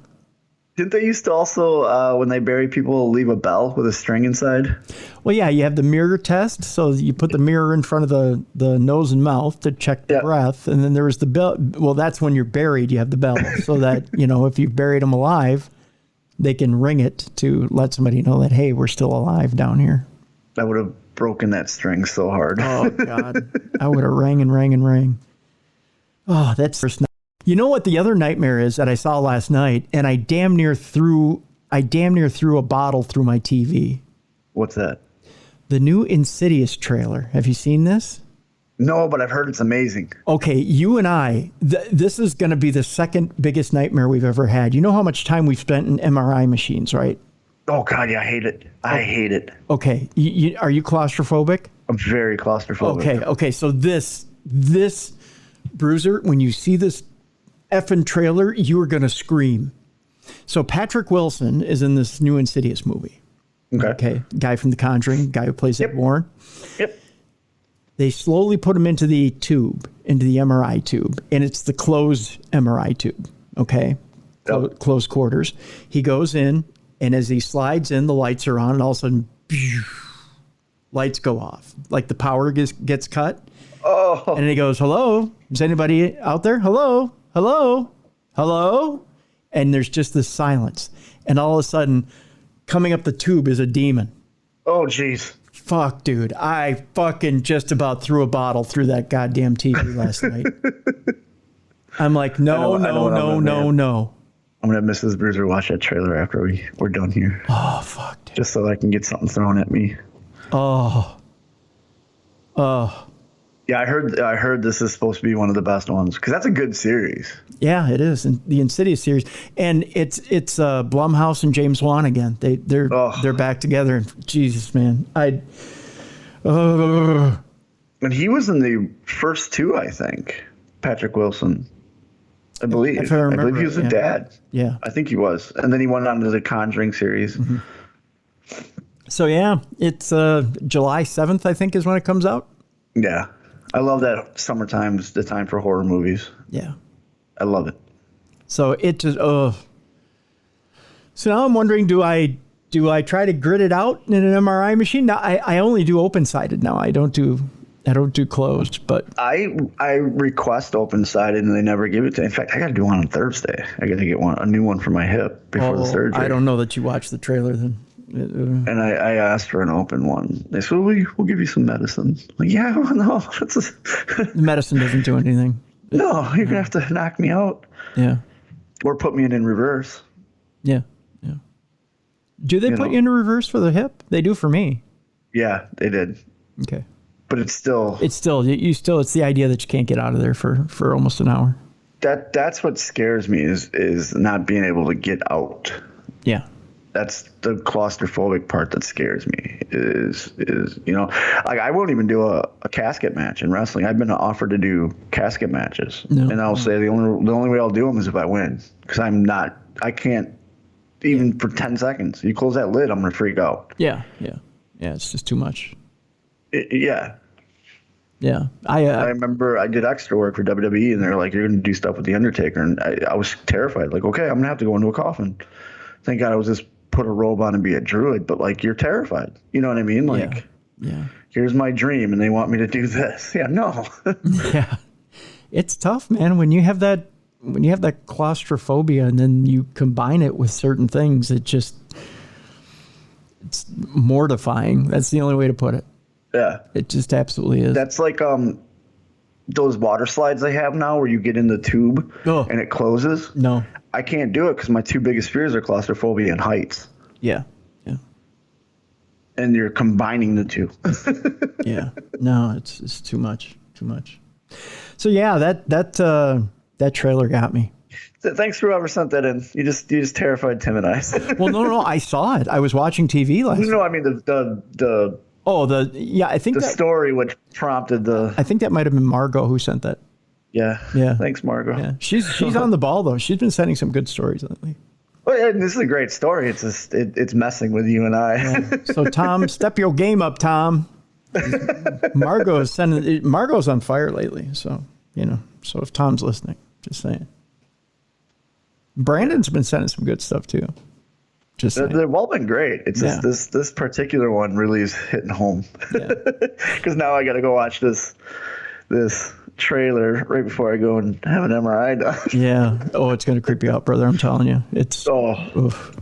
Didn't they used to also, when they bury people, leave a bell with a string inside? Well, yeah, you have the mirror test. So you put the mirror in front of the nose and mouth to check the breath. And then there was the bell. Well, that's when you're buried. You have the bell so that, if you've buried them alive, they can ring it to let somebody know that, hey, we're still alive down here. I would have broken that string so hard. Oh, God. I would have rang and rang and rang. Oh, that's first night. You know what the other nightmare is that I saw last night, and I damn near threw a bottle through my TV. What's that? The new Insidious trailer. Have you seen this? No, but I've heard it's amazing. Okay, you and I, this is going to be the second biggest nightmare we've ever had. You know how much time we've spent in MRI machines, right? Oh, God, yeah, I hate it. I hate it. Okay, are you claustrophobic? I'm very claustrophobic. Okay, so this Bruiser, when you see this effing trailer, you are going to scream. So Patrick Wilson is in this new Insidious movie. Okay, guy from The Conjuring, guy who plays Ed Warren. Yep. They slowly put him into the tube, into the MRI tube, and it's the closed MRI tube, okay? Closed quarters. He goes in, and as he slides in, the lights are on, and all of a sudden, lights go off. Like the power gets cut. Oh. And he goes, hello? Is anybody out there? Hello? Hello? Hello? And there's just this silence. And all of a sudden, coming up the tube is a demon. Oh, jeez. Fuck, dude. I fucking just about threw a bottle through that goddamn TV last night. I'm like, no. I'm going to have Mrs. Bruiser watch that trailer after we're done here. Oh, fuck, dude. Just so I can get something thrown at me. Oh. Yeah, I heard this is supposed to be one of the best ones because that's a good series. Yeah, it is. And the Insidious series. And it's Blumhouse and James Wan again. They're back together. And Jesus, man. And he was in the first two, I think. Patrick Wilson. I believe. If I remember, I believe he was a dad. Yeah. I think he was. And then he went on to the Conjuring series. Mm-hmm. So, yeah, it's July 7th, I think, is when it comes out. Yeah. I love that summertime's the time for horror movies. Yeah. I love it. So it just, so now I'm wondering, do I try to grit it out in an MRI machine? Now I only do open-sided now. I don't do closed, but I request open-sided and they never give it to me. In fact, I got to do one on Thursday. I got to get a new one for my hip before the surgery. I don't know that you watched the trailer then. And I asked for an open one. They said, we'll give you some medicine. Like, yeah, no. Medicine doesn't do anything. No, you're going to have to knock me out. Yeah. Or put me in reverse. Yeah. Do they put you in reverse for the hip? They do for me. Yeah, they did. Okay. But it's the idea that you can't get out of there for almost an hour. That's what scares me is not being able to get out. Yeah. That's the claustrophobic part that scares me is like I won't even do a casket match in wrestling. I've been offered to do casket matches, and I'll say the only way I'll do them is if I win, because I can't even for 10 seconds. You close that lid, I'm gonna freak out. Yeah. It's just too much. Yeah. I remember I did extra work for WWE, and they're like, "You're gonna do stuff with the Undertaker," and I was terrified. Like, okay, I'm gonna have to go into a coffin. Thank God I was just put a robe on and be a druid, but like you're terrified. You know what I mean? Like, yeah. Here's my dream, and they want me to do this. Yeah, no. Yeah, it's tough, man. When you have that claustrophobia, and then you combine it with certain things, it's mortifying. That's the only way to put it. Yeah, it just absolutely is. That's like those water slides they have now, where you get in the tube and it closes. No. I can't do it because my two biggest fears are claustrophobia and heights. Yeah. And you're combining the two. Yeah. No, it's too much. So yeah, that trailer got me. Thanks for whoever sent that in. You just terrified Tim and I. Well, no, I saw it. I was watching TV last night. No, I mean the I think the story which prompted the. I think that might have been Margot who sent that. Yeah. Thanks, Margot. Yeah. She's on the ball though. She's been sending some good stories lately. Well, yeah, this is a great story. It's just it's messing with you and I. Yeah. So Tom, step your game up, Tom. Margot's on fire lately. So So if Tom's listening, just saying. Brandon's been sending some good stuff too. Just saying. They've all been great. It's just this particular one really is hitting home. Because now I got to go watch this trailer right before I go and have an MRI done. Yeah. Oh, it's going to creep you out, brother. I'm telling you. It's. Oof.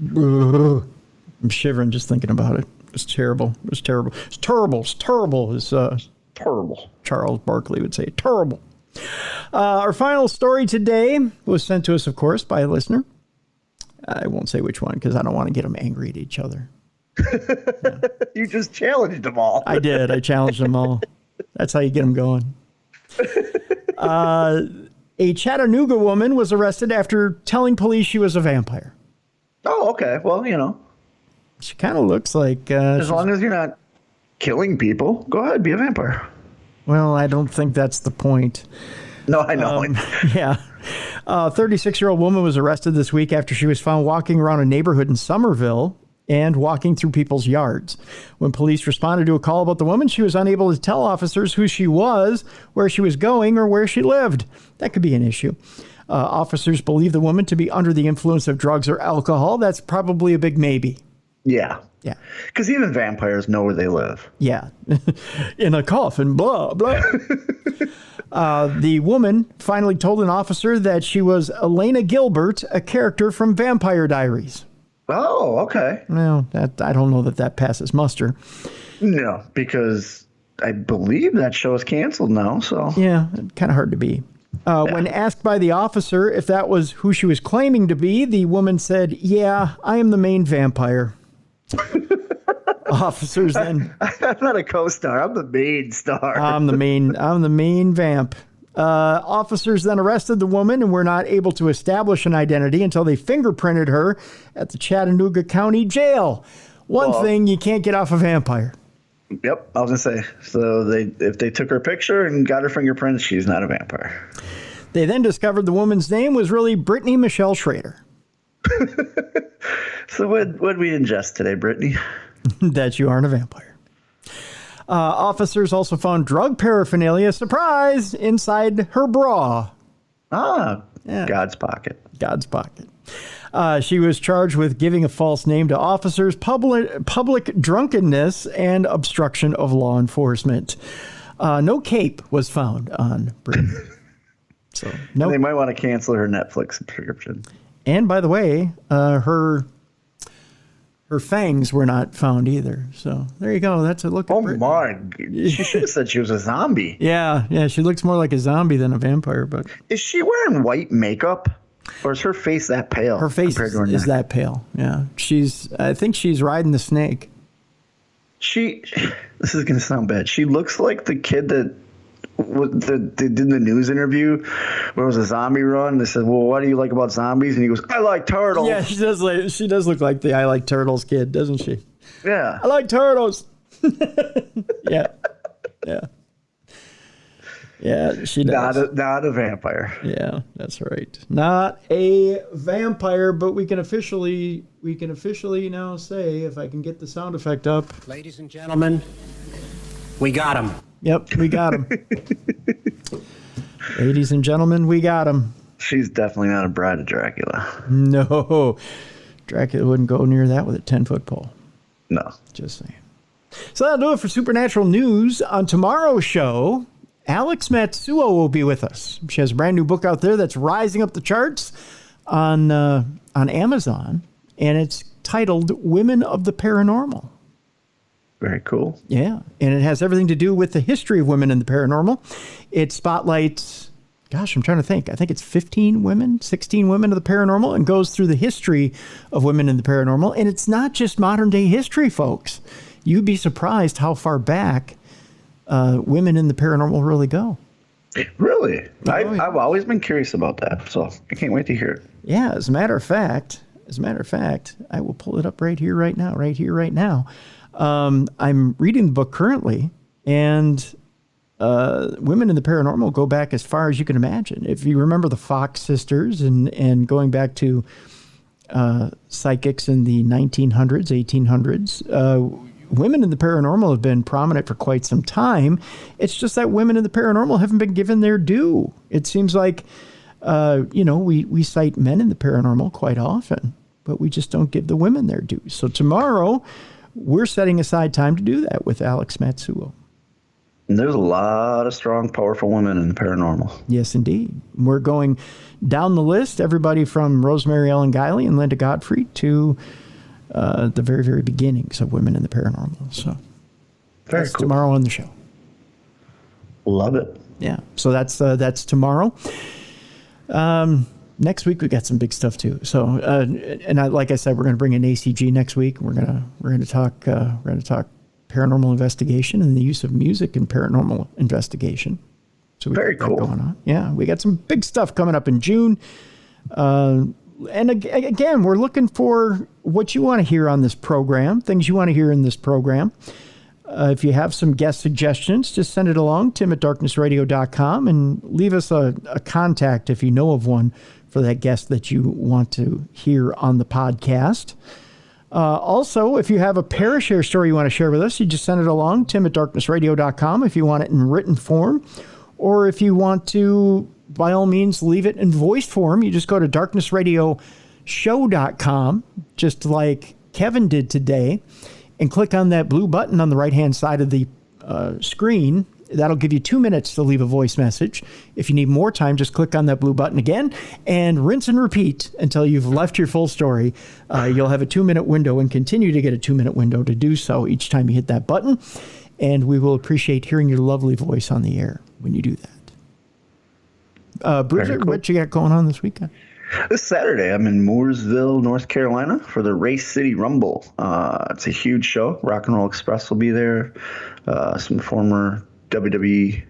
I'm shivering just thinking about it. It's terrible. It's terrible. It's terrible. It's terrible. It's terrible. Charles Barkley would say terrible. Our final story today was sent to us, of course, by a listener. I won't say which one because I don't want to get them angry at each other. You just challenged them all. I did. I challenged them all. That's how you get them going. A Chattanooga woman was arrested after telling police she was a vampire. Oh, okay. Well, She kind of looks like... as long as you're not killing people, go ahead, be a vampire. Well, I don't think that's the point. No, I know. Yeah. A 36-year-old woman was arrested this week after she was found walking around a neighborhood in Somerville and walking through people's yards. When police responded to a call about the woman, she was unable to tell officers who she was, where she was going, or where she lived. That could be an issue. Officers believe the woman to be under the influence of drugs or alcohol. That's probably a big maybe. Yeah. Yeah. Because even vampires know where they live. Yeah. In a coffin, blah, blah. The woman finally told an officer that she was Elena Gilbert, a character from Vampire Diaries. Oh, okay. Well, I don't know that passes muster. No, because I believe that show is canceled now. So yeah, kind of hard to be. When asked by the officer if that was who she was claiming to be, the woman said, "Yeah, I am the main vampire." Officers then... I'm not a co-star. I'm the main star. I'm the main vamp. Officers then arrested the woman and were not able to establish an identity until they fingerprinted her at the Chattanooga County Jail. One thing, you can't get off a vampire. Yep, I was gonna say. So if they took her picture and got her fingerprints, she's not a vampire. They then discovered the woman's name was really Brittany Michelle Schrader. So what we ingest today, Brittany? That you aren't a vampire. Officers also found drug paraphernalia, surprise, inside her bra. Ah, yeah. God's pocket. God's pocket. She was charged with giving a false name to officers, public drunkenness, and obstruction of law enforcement. No cape was found on Brittany. So no. They might want to cancel her Netflix subscription. And by the way, her fangs were not found either. So there you go. That's a look at Brittany. My! She should have said she was a zombie. Yeah. She looks more like a zombie than a vampire. But is she wearing white makeup, or is her face that pale? Her face is that pale. Yeah. I think she's riding the snake. This is gonna sound bad. She looks like the kid that they did the news interview where it was a zombie run. They said, "Well, what do you like about zombies?" And he goes, "I like turtles." Yeah, she does look like the "I like turtles" kid, doesn't she? Yeah, I like turtles. Yeah. She does. Not a vampire. Yeah, that's right. Not a vampire, but we can officially now say, if I can get the sound effect up. Ladies and gentlemen, we got him. Yep, we got him. Ladies and gentlemen, we got him. She's definitely not a bride of Dracula. No. Dracula wouldn't go near that with a 10-foot pole. No. Just saying. So that'll do it for Supernatural News. On tomorrow's show, Alex Matsuo will be with us. She has a brand new book out there that's rising up the charts on Amazon, and it's titled Women of the Paranormal. Very cool. Yeah, and it has everything to do with the history of women in the paranormal. It spotlights, gosh, I'm trying to think. I think it's 16 women of the paranormal, and goes through the history of women in the paranormal. And it's not just modern day history, folks. You'd be surprised how far back women in the paranormal really go. Really? I've always been curious about that, so I can't wait to hear it. Yeah, as a matter of fact, I will pull it up right here, right now. I'm reading the book currently, and women in the paranormal go back as far as you can imagine. If you remember the Fox sisters and going back to psychics in the 1900s, 1800s, women in the paranormal have been prominent for quite some time. It's just that women in the paranormal haven't been given their due. It seems like, we cite men in the paranormal quite often, but we just don't give the women their due. So tomorrow, we're setting aside time to do that with Alex Matsuo. And there's a lot of strong, powerful women in the paranormal. Yes, indeed. We're going down the list, everybody from Rosemary Ellen Guiley and Linda Gottfried to the very, very beginnings of women in the paranormal. So that's cool. Tomorrow on the show. Love it. Yeah. So that's tomorrow. Next week we got some big stuff too. So, like I said, we're going to bring in ACG next week. We're gonna talk paranormal investigation and the use of music in paranormal investigation. So very cool going on. Yeah, we got some big stuff coming up in June. And again, we're looking for what you want to hear on this program, things you want to hear in this program. If you have some guest suggestions, just send it along, tim@darknessradio.com, and leave us a contact if you know of one for that guest that you want to hear on the podcast. Also, if you have a Parashare story you want to share with us, you just send it along, tim@darknessradio.com, if you want it in written form. Or if you want to, by all means, leave it in voice form, you just go to darknessradioshow.com, just like Kevin did today, and click on that blue button on the right-hand side of the screen. That'll give you 2 minutes to leave a voice message. If you need more time, just click on that blue button again and rinse and repeat until you've left your full story. You'll have a 2-minute window and continue to get a 2-minute window to do so each time you hit that button. And we will appreciate hearing your lovely voice on the air when you do that. Bruiser, cool. What you got going on this weekend? This Saturday, I'm in Mooresville, North Carolina for the Race City Rumble. It's a huge show. Rock and Roll Express will be there. Some former WWE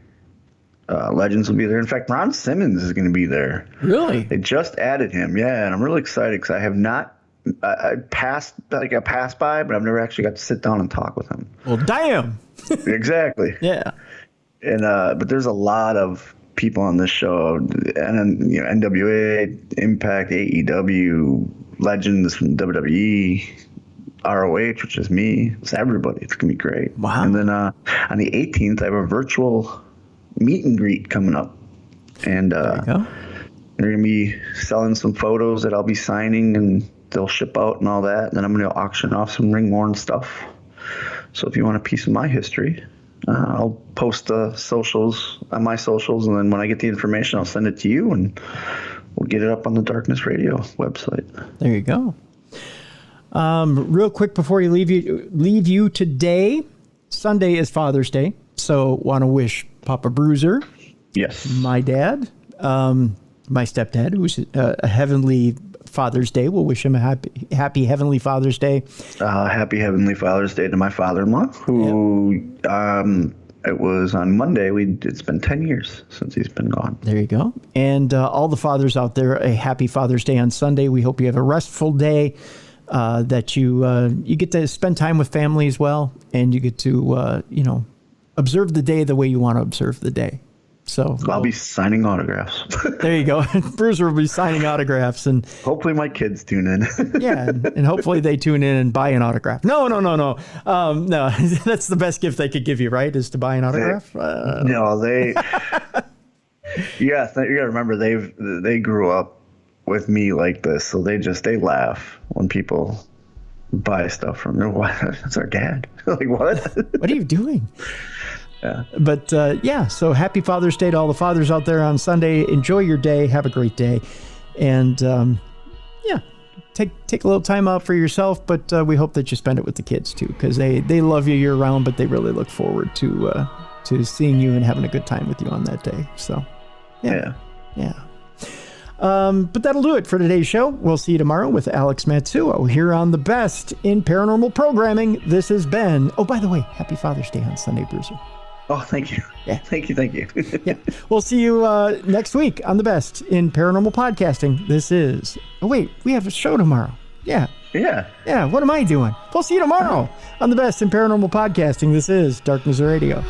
legends will be there. In fact, Ron Simmons is going to be there. Really? They just added him. Yeah, and I'm really excited because I have not. I passed by, but I've never actually got to sit down and talk with him. Well, damn. Exactly. Yeah. And but there's a lot of people on this show, and NWA, Impact, AEW, legends from WWE, ROH, which is me. It's everybody. It's gonna be great. Wow. And then on the 18th, I have a virtual meet and greet coming up, and there you go. They're gonna be selling some photos that I'll be signing, and they'll ship out and all that. And then I'm gonna auction off some ring-worn stuff. So if you want a piece of my history, I'll post the socials on my socials, and then when I get the information, I'll send it to you, and we'll get it up on the Darkness Radio website. There you go. Real quick before you leave you today, Sunday is Father's Day, so want to wish Papa Bruiser, yes, my dad, my stepdad, who's a heavenly Father's Day. We'll wish him a happy Heavenly Father's Day. Happy Heavenly Father's Day to my father-in-law, who it was on Monday. It's been 10 years since he's been gone. There you go. And all the fathers out there, a happy Father's Day on Sunday. We hope you have a restful day, that you get to spend time with family as well, and you get to observe the day the way you want to observe the day. So I'll be signing autographs. There you go. Bruiser will be signing autographs, and hopefully my kids tune in. Yeah, and hopefully they tune in and buy an autograph. No. No, that's the best gift they could give you, right? Is to buy an autograph. They. Yeah, you gotta remember they grew up with me like this, so they laugh when people buy stuff from them. What? That's our dad. Like, what? What are you doing? Yeah. But so happy Father's Day to all the fathers out there on Sunday. Enjoy your day. Have a great day. And take a little time out for yourself, but we hope that you spend it with the kids too, because they love you year round, but they really look forward to seeing you and having a good time with you on that day. So yeah. But that'll do it for today's show. We'll see you tomorrow with Alex Matsuo here on the best in paranormal programming. This has been, oh, by the way, happy Father's Day on Sunday, Bruiser. Oh, thank you. Yeah. Thank you. Yeah. We'll see you next week on the best in paranormal podcasting. This is, oh, wait, we have a show tomorrow. Yeah. What am I doing? We'll see you tomorrow on the best in paranormal podcasting. This is Darkness Radio.